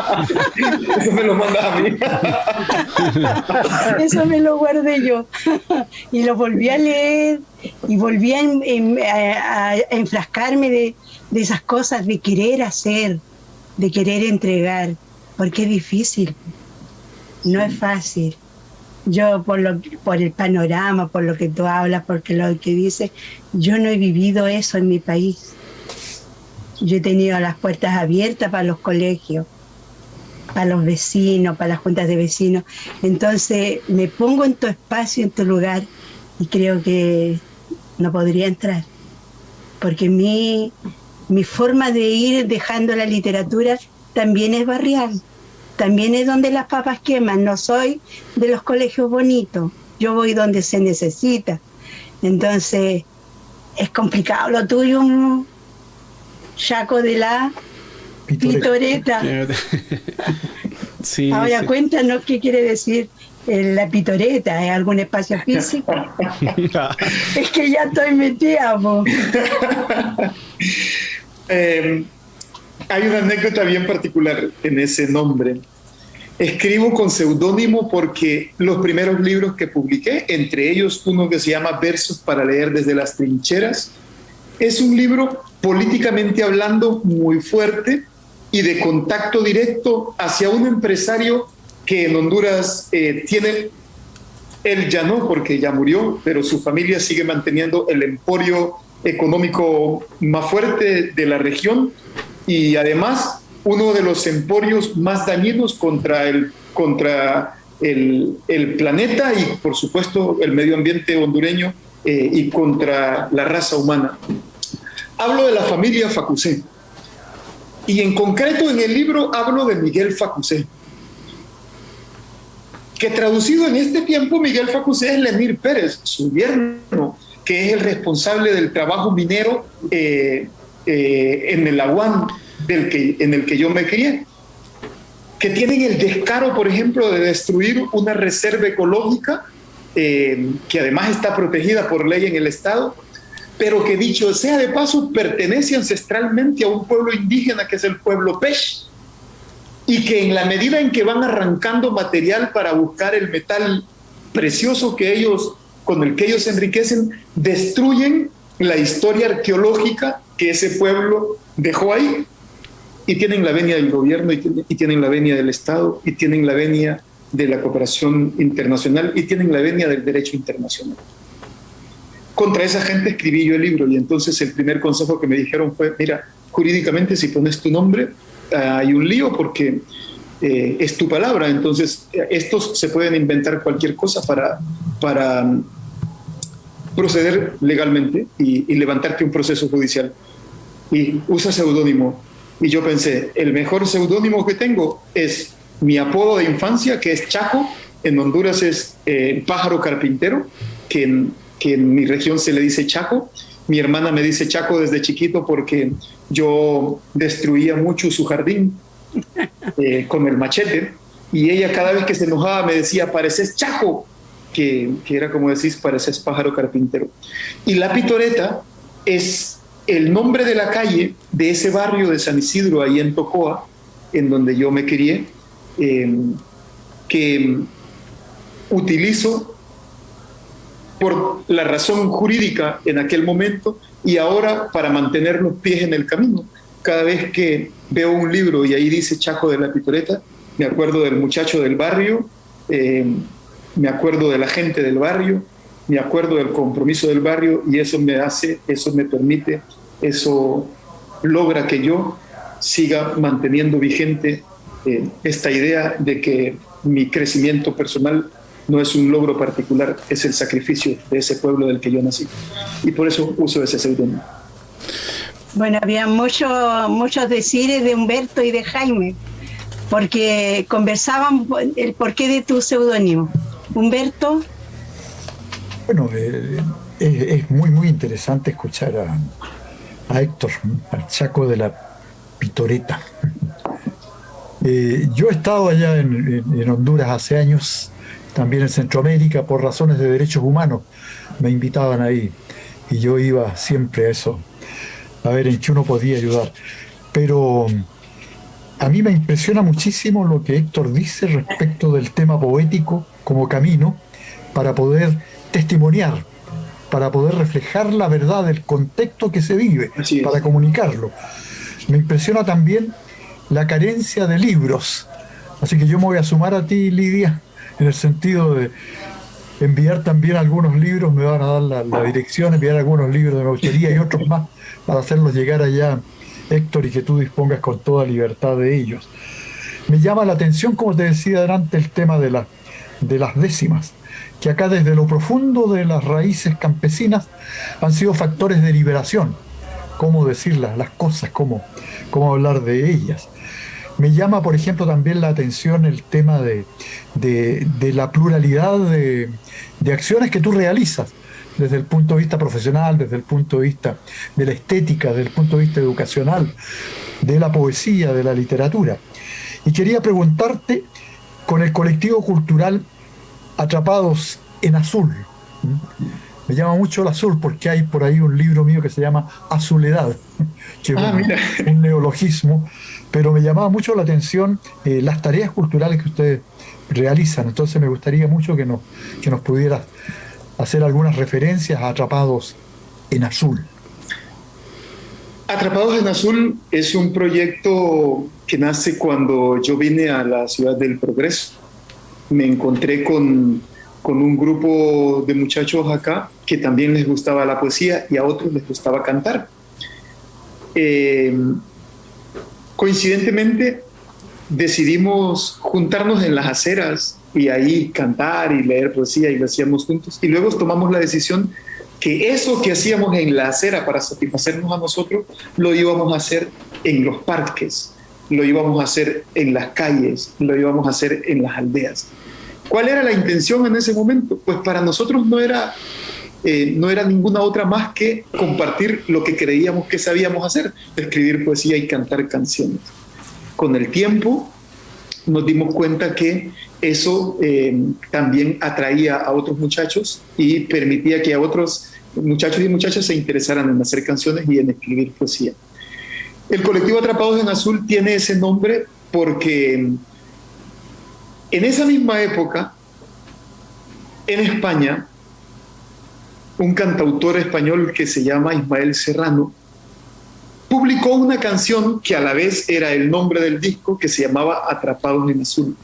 Eso me lo manda a mí. Eso me lo guardé yo. Y lo volví a leer y volví a enfrascarme de esas cosas, de querer hacer, de querer entregar, porque es difícil, no es fácil. Yo por el panorama, por lo que tú hablas, porque lo que dices, yo no he vivido eso en mi país. Yo he tenido las puertas abiertas para los colegios, para los vecinos, para las juntas de vecinos. Entonces me pongo en tu espacio, en tu lugar, y creo que no podría entrar, porque mi forma de ir dejando la literatura también es barrial. También es donde las papas queman, no soy de los colegios bonitos, yo voy donde se necesita. Entonces, es complicado lo tuyo, Chaco de la pitoreta. Sí, ahora sí. Cuéntanos qué quiere decir la pitoreta, ¿es algún espacio físico? Es que ya estoy metida, po. Hay una anécdota bien particular en ese nombre. Escribo con seudónimo porque los primeros libros que publiqué, entre ellos uno que se llama Versos para leer desde las trincheras, es un libro políticamente hablando muy fuerte y de contacto directo hacia un empresario que en Honduras tiene, él ya no porque ya murió, pero su familia sigue manteniendo el emporio económico más fuerte de la región, y además uno de los emporios más dañinos contra el planeta y por supuesto el medio ambiente hondureño y contra la raza humana. Hablo de la familia Facusé y en concreto en el libro hablo de Miguel Facusé, que traducido en este tiempo Miguel Facusé es Lemir Pérez, su yerno, que es el responsable del trabajo minero en el Aguán en el que yo me crié, que tienen el descaro, por ejemplo, de destruir una reserva ecológica que además está protegida por ley en el Estado, pero que, dicho sea de paso, pertenece ancestralmente a un pueblo indígena que es el pueblo Pech, y que en la medida en que van arrancando material para buscar el metal precioso con el que ellos se enriquecen, destruyen la historia arqueológica que ese pueblo dejó ahí, y tienen la venia del gobierno, y tienen la venia del Estado, y tienen la venia de la cooperación internacional, y tienen la venia del derecho internacional. Contra esa gente escribí yo el libro, y entonces el primer consejo que me dijeron fue: mira, jurídicamente si pones tu nombre hay un lío, porque es tu palabra, entonces estos se pueden inventar cualquier cosa para proceder legalmente y levantarte un proceso judicial, y usa seudónimo. Y yo pensé, el mejor seudónimo que tengo es mi apodo de infancia, que es Chaco. En Honduras es Pájaro Carpintero, que en mi región se le dice Chaco. Mi hermana me dice Chaco desde chiquito porque yo destruía mucho su jardín con el machete, y ella cada vez que se enojaba me decía: pareces Chaco, que era como decís, pareces Pájaro Carpintero. Y La Pitoreta es el nombre de la calle de ese barrio de San Isidro, ahí en Tocoa, en donde yo me crié, que utilizo por la razón jurídica en aquel momento, y ahora para mantener los pies en el camino. Cada vez que veo un libro y ahí dice Chaco de La Pitoreta, me acuerdo del muchacho del barrio, me acuerdo de la gente del barrio, me acuerdo del compromiso del barrio, y eso me permite, eso logra que yo siga manteniendo vigente esta idea de que mi crecimiento personal no es un logro particular, es el sacrificio de ese pueblo del que yo nací. Y por eso uso ese seudónimo. Bueno, había muchos decires de Humberto y de Jaime, porque conversaban el porqué de tu seudónimo. Humberto. Bueno, es muy, muy interesante escuchar a Héctor, al Chaco de La Pitoreta. Yo he estado allá en Honduras hace años, también en Centroamérica, por razones de derechos humanos. Me invitaban ahí y yo iba siempre a eso, a ver en qué uno podía ayudar. Pero a mí me impresiona muchísimo lo que Héctor dice respecto del tema poético como camino para poder testimoniar, para poder reflejar la verdad del contexto que se vive, para comunicarlo. Me impresiona también la carencia de libros. Así que yo me voy a sumar a ti, Lidia, en el sentido de enviar también algunos libros. Me van a dar la dirección, enviar algunos libros de mi autoría y otros más para hacerlos llegar allá, Héctor, y que tú dispongas con toda libertad de ellos. Me llama la atención, como te decía delante, el tema de las décimas, que acá desde lo profundo de las raíces campesinas han sido factores de liberación. Cómo decir las cosas, cómo hablar de ellas. Me llama, por ejemplo, también la atención el tema de la pluralidad de acciones que tú realizas desde el punto de vista profesional, desde el punto de vista de la estética, desde el punto de vista educacional, de la poesía, de la literatura. Y quería preguntarte, con el colectivo cultural Atrapados en Azul. Me llama mucho el azul porque hay por ahí un libro mío que se llama Azuledad, que es un neologismo, pero me llamaba mucho la atención las tareas culturales que ustedes realizan. Entonces me gustaría mucho que nos pudieras hacer algunas referencias a Atrapados en Azul. Atrapados en Azul es un proyecto que nace cuando yo vine a la ciudad del Progreso. Me encontré con un grupo de muchachos acá que también les gustaba la poesía y a otros les gustaba cantar. Coincidentemente decidimos juntarnos en las aceras y ahí cantar y leer poesía, y lo hacíamos juntos. Y luego tomamos la decisión que eso que hacíamos en la acera para satisfacernos a nosotros, lo íbamos a hacer en los parques, lo íbamos a hacer en las calles, lo íbamos a hacer en las aldeas. ¿Cuál era la intención en ese momento? Pues para nosotros no era no era ninguna otra más que compartir lo que creíamos que sabíamos hacer, escribir poesía y cantar canciones. Con el tiempo nos dimos cuenta que eso también atraía a otros muchachos y permitía que a otros muchachos y muchachas se interesaran en hacer canciones y en escribir poesía. El colectivo Atrapados en Azul tiene ese nombre porque en esa misma época, en España, un cantautor español que se llama Ismael Serrano publicó una canción que a la vez era el nombre del disco, que se llamaba Atrapados en Azul.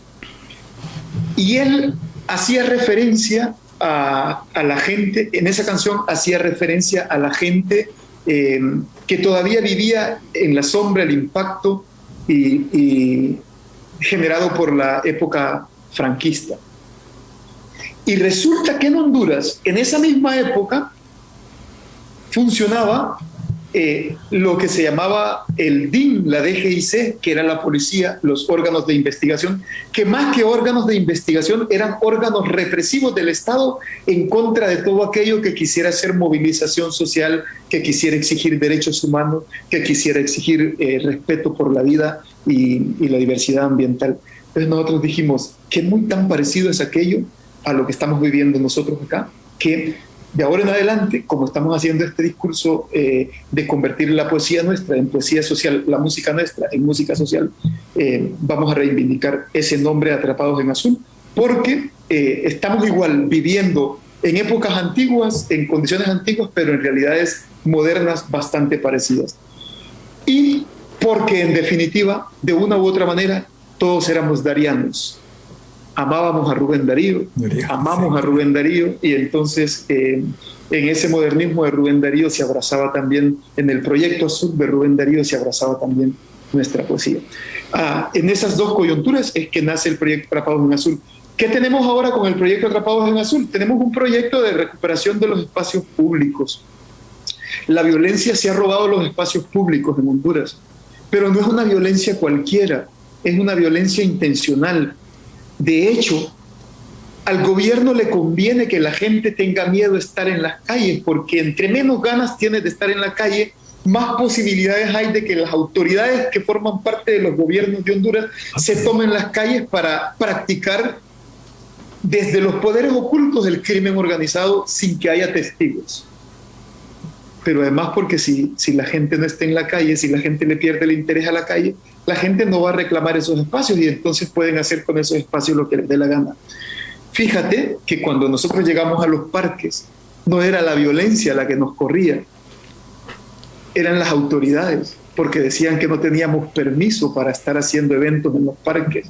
Y él hacía referencia a la gente, en esa canción hacía referencia a la gente que todavía vivía en la sombra, el impacto y generado por la época franquista. Y resulta que en Honduras, en esa misma época, funcionaba lo que se llamaba el DIN, la DGIC, que era la policía, los órganos de investigación, que más que órganos de investigación eran órganos represivos del Estado en contra de todo aquello que quisiera hacer movilización social, que quisiera exigir derechos humanos, que quisiera exigir respeto por la vida y la diversidad ambiental. Entonces nosotros dijimos, que muy tan parecido es aquello a lo que estamos viviendo nosotros acá, que de ahora en adelante, como estamos haciendo este discurso de convertir la poesía nuestra en poesía social, la música nuestra en música social, vamos a reivindicar ese nombre Atrapados en Azul, porque estamos igual viviendo en épocas antiguas, en condiciones antiguas, pero en realidades modernas bastante parecidas. Y porque en definitiva, de una u otra manera, todos éramos darianos. Amábamos a Rubén Darío, amamos a Rubén Darío, y entonces en ese modernismo de Rubén Darío se abrazaba también, en el proyecto azul de Rubén Darío se abrazaba también nuestra poesía. En esas dos coyunturas es que nace el proyecto Atrapados en Azul. ¿Qué tenemos ahora con el proyecto Atrapados en Azul? Tenemos un proyecto de recuperación de los espacios públicos. La violencia se ha robado los espacios públicos en Honduras, pero no es una violencia cualquiera, es una violencia intencional. De hecho, al gobierno le conviene que la gente tenga miedo de estar en las calles, porque entre menos ganas tienes de estar en la calle, más posibilidades hay de que las autoridades que forman parte de los gobiernos de Honduras se tomen las calles para practicar desde los poderes ocultos del crimen organizado sin que haya testigos. Pero además porque si la gente no está en la calle, si la gente le pierde el interés a la calle, la gente no va a reclamar esos espacios y entonces pueden hacer con esos espacios lo que les dé la gana. Fíjate que cuando nosotros llegamos a los parques, no era la violencia la que nos corría, eran las autoridades, porque decían que no teníamos permiso para estar haciendo eventos en los parques.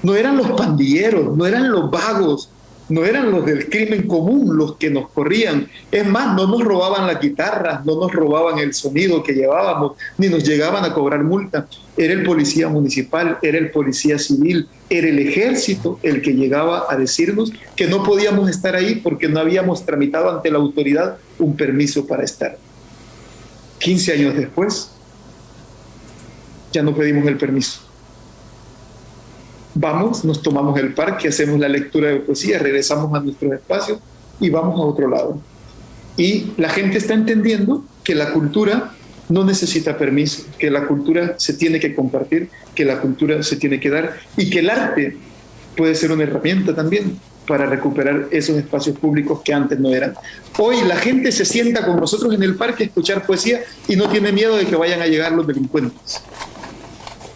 No eran los pandilleros, no eran los vagos, no eran los del crimen común los que nos corrían. Es más, no nos robaban las guitarras, no nos robaban el sonido que llevábamos, ni nos llegaban a cobrar multa. Era el policía municipal, era el policía civil, era el ejército el que llegaba a decirnos que no podíamos estar ahí porque no habíamos tramitado ante la autoridad un permiso para estar. 15 años después, ya no pedimos el permiso. Vamos, nos tomamos el parque, hacemos la lectura de poesía, regresamos a nuestros espacios y vamos a otro lado. Y la gente está entendiendo que la cultura no necesita permiso, que la cultura se tiene que compartir, que la cultura se tiene que dar y que el arte puede ser una herramienta también para recuperar esos espacios públicos que antes no eran. Hoy la gente se sienta con nosotros en el parque a escuchar poesía y no tiene miedo de que vayan a llegar los delincuentes,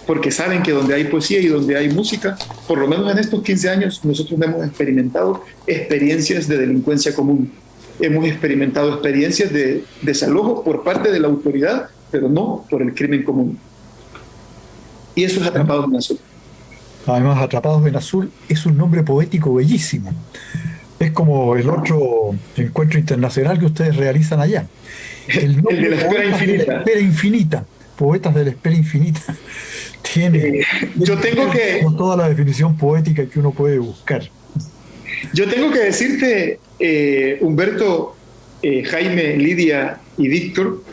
porque saben que donde hay poesía y donde hay música, por lo menos en estos 15 años, nosotros hemos experimentado experiencias de delincuencia común. Hemos experimentado experiencias de desalojo por parte de la autoridad, pero no por el crimen común. Y eso es Atrapados en Azul. Además, Atrapados en Azul es un nombre poético bellísimo. Es como el otro encuentro internacional que ustedes realizan allá. El de la espera infinita. De la espera infinita. Poetas de la espera infinita. Tiene yo tengo que toda la definición poética que uno puede buscar. Yo tengo que decirte, Humberto, Jaime, Lidia y Víctor,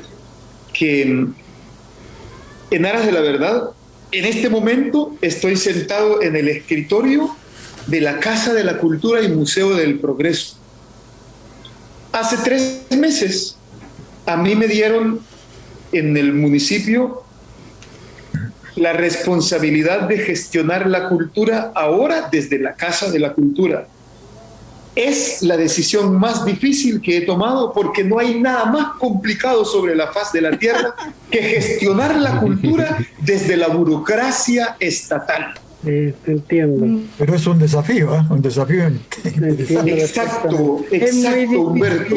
que en aras de la verdad, en este momento estoy sentado en el escritorio de la Casa de la Cultura y Museo del Progreso. Hace 3 meses a mí me dieron en el municipio la responsabilidad de gestionar la cultura ahora desde la Casa de la Cultura. Es la decisión más difícil que he tomado porque no hay nada más complicado sobre la faz de la tierra que gestionar la cultura desde la burocracia estatal. Entiendo. Pero es un desafío, ¿eh? Un desafío. Exacto, Humberto.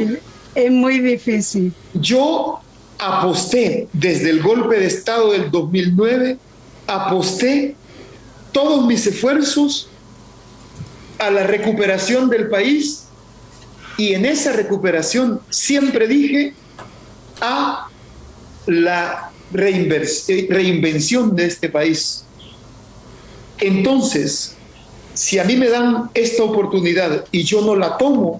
Es muy difícil. Yo aposté desde el golpe de Estado del 2009, aposté todos mis esfuerzos a la recuperación del país y en esa recuperación siempre dije a la reinvención de este país. Entonces, si a mí me dan esta oportunidad y yo no la tomo,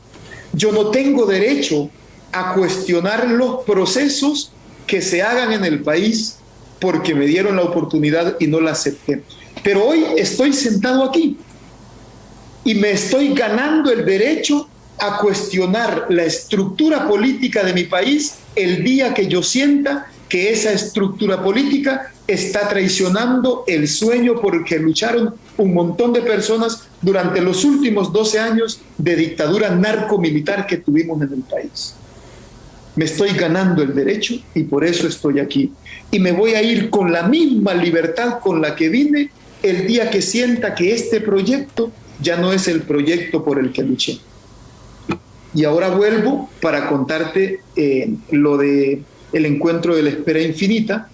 yo no tengo derecho a cuestionar los procesos que se hagan en el país porque me dieron la oportunidad y no la acepté. Pero hoy estoy sentado aquí y me estoy ganando el derecho a cuestionar la estructura política de mi país el día que yo sienta que esa estructura política está traicionando el sueño por el que lucharon un montón de personas durante los últimos 12 años de dictadura narcomilitar que tuvimos en el país. Me estoy ganando el derecho y por eso estoy aquí. Y me voy a ir con la misma libertad con la que vine el día que sienta que este proyecto ya no es el proyecto por el que luché. Y ahora vuelvo para contarte lo de el encuentro de la espera infinita,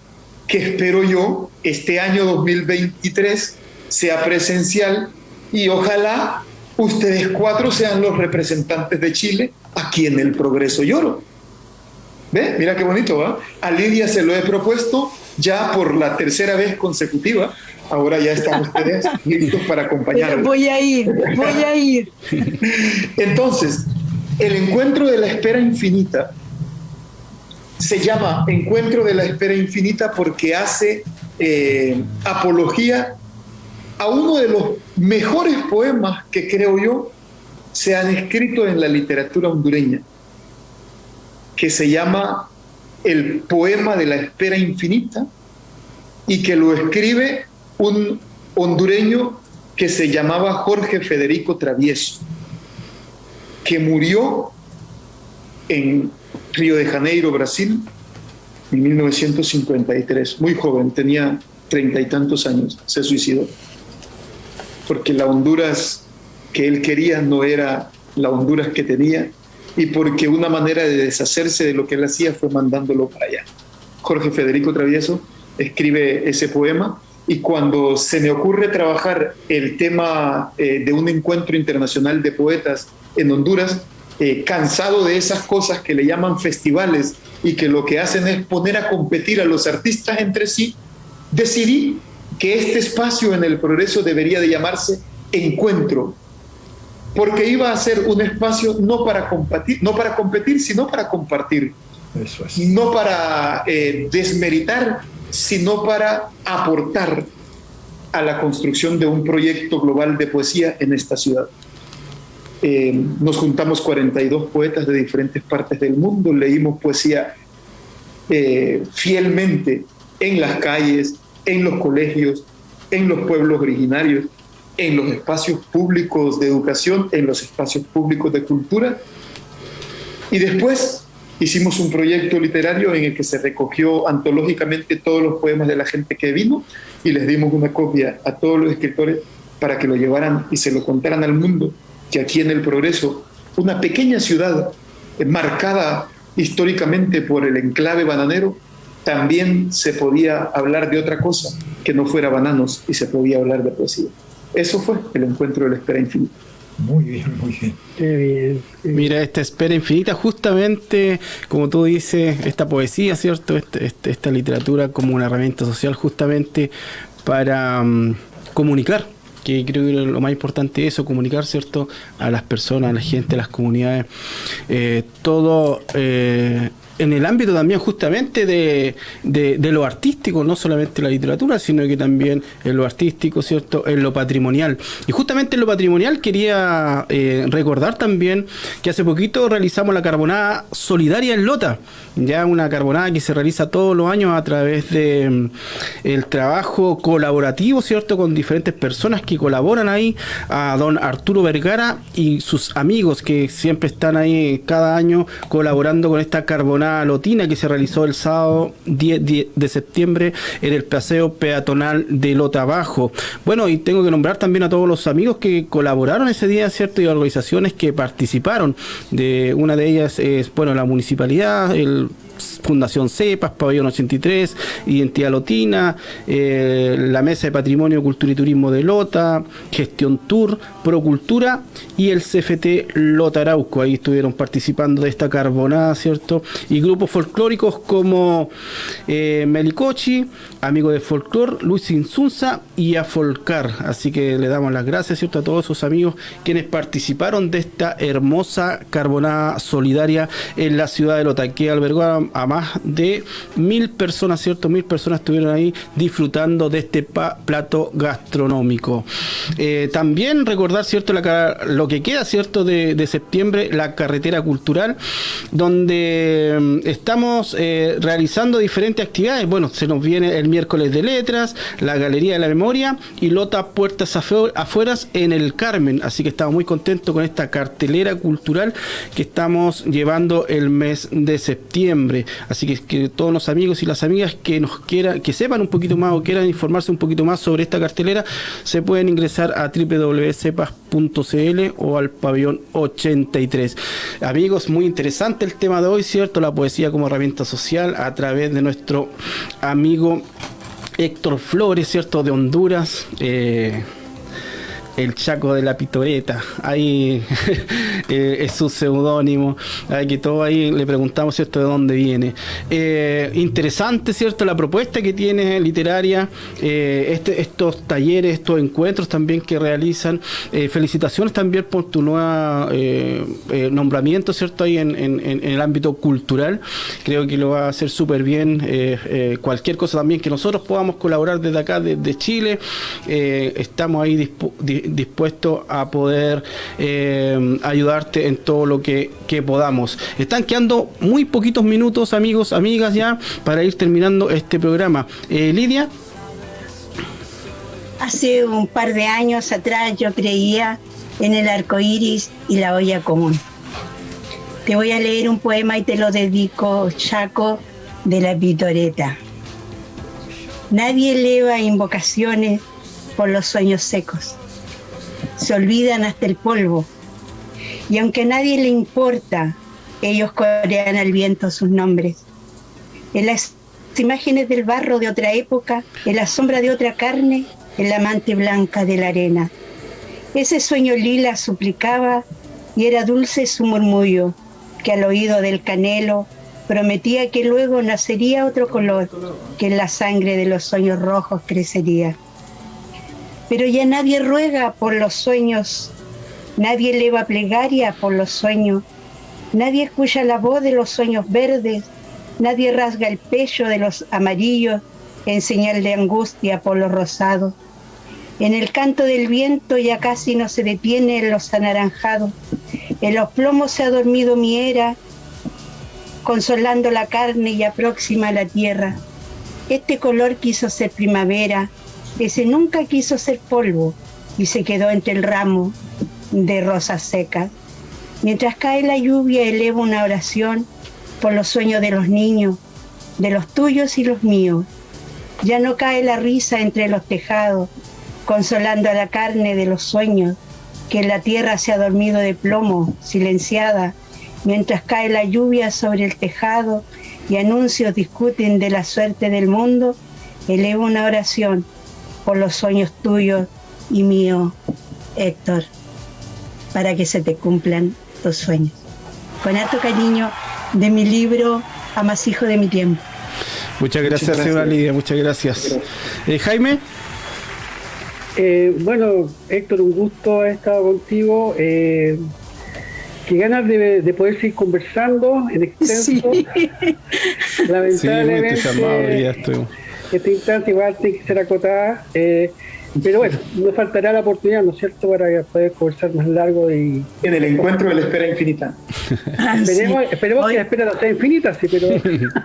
que espero yo este año 2023 sea presencial y ojalá ustedes 4 sean los representantes de Chile aquí en el Progreso Lloro. ¿Ve? Mira qué bonito, ¿va? A Lidia se lo he propuesto ya por la 3ª vez consecutiva. Ahora ya están ustedes listos para acompañarla. Voy a ir. Entonces, el encuentro de la espera infinita se llama Encuentro de la Espera Infinita porque hace apología a uno de los mejores poemas que creo yo se han escrito en la literatura hondureña, que se llama El Poema de la Espera Infinita y que lo escribe un hondureño que se llamaba Jorge Federico Travieso, que murió en Río de Janeiro, Brasil, en 1953, muy joven, tenía 30 y tantos años, se suicidó, porque la Honduras que él quería no era la Honduras que tenía y porque una manera de deshacerse de lo que él hacía fue mandándolo para allá. Jorge Federico Travieso escribe ese poema y cuando se me ocurre trabajar el tema de un encuentro internacional de poetas en Honduras, cansado de esas cosas que le llaman festivales y que lo que hacen es poner a competir a los artistas entre sí, decidí que este espacio en el Progreso debería de llamarse Encuentro, porque iba a ser un espacio no para competir, sino para compartir. Eso es. No para desmeritar, sino para aportar a la construcción de un proyecto global de poesía en esta ciudad. Nos juntamos 42 poetas de diferentes partes del mundo, leímos poesía fielmente en las calles, en los colegios, en los pueblos originarios, en los espacios públicos de educación, en los espacios públicos de cultura. Y después hicimos un proyecto literario en el que se recogió antológicamente todos los poemas de la gente que vino y les dimos una copia a todos los escritores para que lo llevaran y se lo contaran al mundo, que aquí en el Progreso, una pequeña ciudad marcada históricamente por el enclave bananero, también se podía hablar de otra cosa que no fuera bananos y se podía hablar de poesía. Eso fue el encuentro de la espera infinita. Muy bien, muy bien. Qué bien. Mira, esta espera infinita, justamente, como tú dices, esta poesía, ¿cierto? Esta literatura como una herramienta social justamente para comunicar, que creo que lo más importante es eso, comunicar, ¿cierto? A las personas, a la gente, a las comunidades, todo en el ámbito también justamente de lo artístico, no solamente la literatura, sino que también en lo artístico, ¿cierto? En lo patrimonial. Y justamente en lo patrimonial quería recordar también que hace poquito realizamos la carbonada solidaria en Lota, ya una carbonada que se realiza todos los años a través de el trabajo colaborativo, ¿cierto? Con diferentes personas que colaboran ahí, a don Arturo Vergara y sus amigos que siempre están ahí cada año colaborando con esta carbonada lotina que se realizó el sábado 10 de septiembre en el paseo peatonal de Lota Bajo. Bueno, y tengo que nombrar también a todos los amigos que colaboraron ese día, ¿cierto? Y organizaciones que participaron. De una de ellas es, bueno, la municipalidad, el Fundación CEPAS, Pabellón 83, Identidad Lotina, la Mesa de Patrimonio, Cultura y Turismo de Lota, Gestión Tour, Procultura y el CFT Lota Arauco. Ahí estuvieron participando de esta carbonada, ¿cierto? Y grupos folclóricos como Melicochi, Amigo de Folclor, Luis Insunza y Afolcar. Así que le damos las gracias, ¿cierto?, a todos esos amigos quienes participaron de esta hermosa carbonada solidaria en la ciudad de Lota, que albergó a más de 1.000 personas, ¿cierto? 1.000 personas estuvieron ahí disfrutando de este plato gastronómico. También recordar, ¿cierto?, lo que queda, ¿cierto?, de septiembre, la carretera cultural, donde estamos realizando diferentes actividades. Bueno, se nos viene el miércoles de letras, la Galería de la Memoria y Lota Puertas Afueras en el Carmen. Así que estamos muy contentos con esta cartelera cultural que estamos llevando el mes de septiembre. Así que todos los amigos y las amigas que que sepan un poquito más o quieran informarse un poquito más sobre esta cartelera, se pueden ingresar a www.cepas.cl o al pabellón 83. Amigos, muy interesante el tema de hoy, ¿cierto? La poesía como herramienta social a través de nuestro amigo Héctor Flores, ¿cierto?, de Honduras, el Chaco de la Pitoreta, ahí es su seudónimo, que todo ahí le preguntamos, ¿cierto?, de dónde viene. Interesante, ¿cierto?, la propuesta que tiene literaria, estos talleres, estos encuentros también que realizan. Felicitaciones también por tu nueva nombramiento, ¿cierto?, ahí en el ámbito cultural. Creo que lo va a hacer súper bien. Cualquier cosa también que nosotros podamos colaborar desde acá, desde Chile, estamos ahí dispuesto a poder ayudarte en todo lo que podamos. Están quedando muy poquitos minutos, amigos, amigas, ya para ir terminando este programa. Lidia. Hace un par de años atrás yo creía en el arco iris y la olla común. Te voy a leer un poema y te lo dedico, Chaco de la Pitoreta. Nadie eleva invocaciones por los sueños secos. Se olvidan hasta el polvo, y aunque a nadie le importa, ellos corean al viento sus nombres. En las imágenes del barro de otra época, en la sombra de otra carne, en la mante blanca de la arena. Ese sueño lila suplicaba, y era dulce su murmullo, que al oído del canelo prometía que luego nacería otro color, que en la sangre de los sueños rojos crecería. Pero ya nadie ruega por los sueños, nadie eleva plegaria por los sueños, nadie escucha la voz de los sueños verdes, nadie rasga el pecho de los amarillos en señal de angustia por los rosados. En el canto del viento ya casi no se detiene en los anaranjados, en los plomos se ha dormido mi era, consolando la carne y próxima a la tierra. Este color quiso ser primavera, ese nunca quiso ser polvo y se quedó entre el ramo de rosas secas. Mientras cae la lluvia elevo una oración por los sueños de los niños, de los tuyos y los míos. Ya no cae la risa entre los tejados, consolando a la carne de los sueños, que en la tierra se ha dormido de plomo, silenciada, mientras cae la lluvia sobre el tejado y anuncios discuten de la suerte del mundo. Elevo una oración por los sueños tuyos y míos, Héctor, para que se te cumplan tus sueños. Con harto cariño de mi libro Amasijo de mi tiempo. Muchas gracias, señora Lidia, muchas gracias. Jaime. Bueno, Héctor, un gusto haber estado contigo. Qué ganas de poder seguir conversando en extenso. Sí. Lamentablemente, sí, muy entusiasmado ya estoy. esta instancia igual tiene que ser acotada. Pero bueno, no faltará la oportunidad, ¿no es cierto?, para poder conversar más largo y... En el encuentro de la espera infinita. Esperemos que la espera no sea infinita, sí, pero...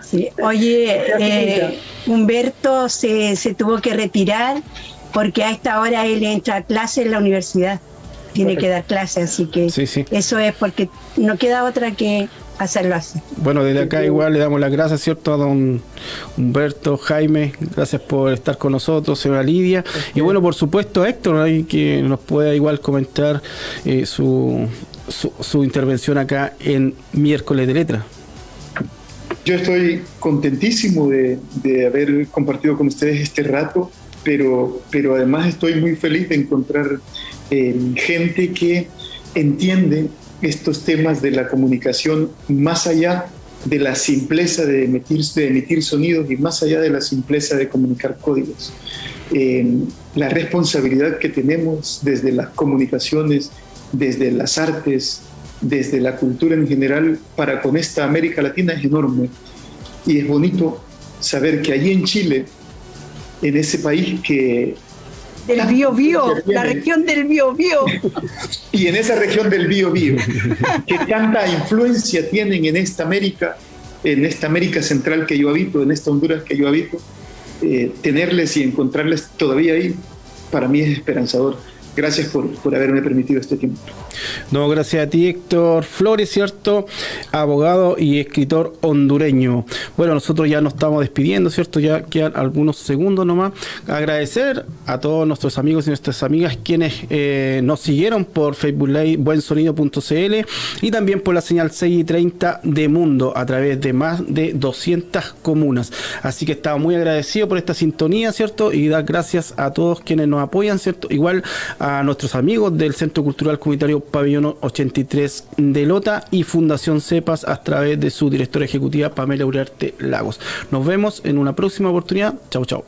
Sí. Oye, Humberto se tuvo que retirar porque a esta hora él entra a clase en la universidad. Tiene que dar clase, así que Sí. eso es porque no queda otra que hacerlo así. Bueno, desde acá igual le damos las gracias, ¿cierto?, a don Humberto, Jaime, gracias por estar con nosotros, señora Lidia, y bueno, por supuesto a Héctor, ahí que nos pueda igual comentar su intervención acá en Miércoles de Letras. Yo estoy contentísimo de haber compartido con ustedes este rato, pero además estoy muy feliz de encontrar gente que entiende estos temas de la comunicación más allá de la simpleza de emitir sonidos y más allá de la simpleza de comunicar códigos. La responsabilidad que tenemos desde las comunicaciones, desde las artes, desde la cultura en general para con esta América Latina es enorme. Y es bonito saber que allí en Chile, en ese país que... Del Biobío, la región del Biobío. Y en esa región del Biobío, que tanta influencia tienen en esta América central que yo habito, en esta Honduras que yo habito, tenerles y encontrarles todavía ahí, para mí es esperanzador. Gracias por haberme permitido este tiempo. No, gracias a ti, Héctor Flores, ¿cierto? Abogado y escritor hondureño. Bueno, nosotros ya nos estamos despidiendo, ¿cierto? Ya quedan algunos segundos nomás. Agradecer a todos nuestros amigos y nuestras amigas quienes nos siguieron por Facebook Live, buensonido.cl y también por la señal 6:30 de Mundo a través de más de 200 comunas. Así que estamos muy agradecidos por esta sintonía, ¿cierto? Y dar gracias a todos quienes nos apoyan, ¿cierto? Igual a nuestros amigos del Centro Cultural Comunitario Pabellón 83 de Lota y Fundación CEPAS a través de su directora ejecutiva Pamela Uriarte Lagos. Nos vemos en una próxima oportunidad. Chau, chau.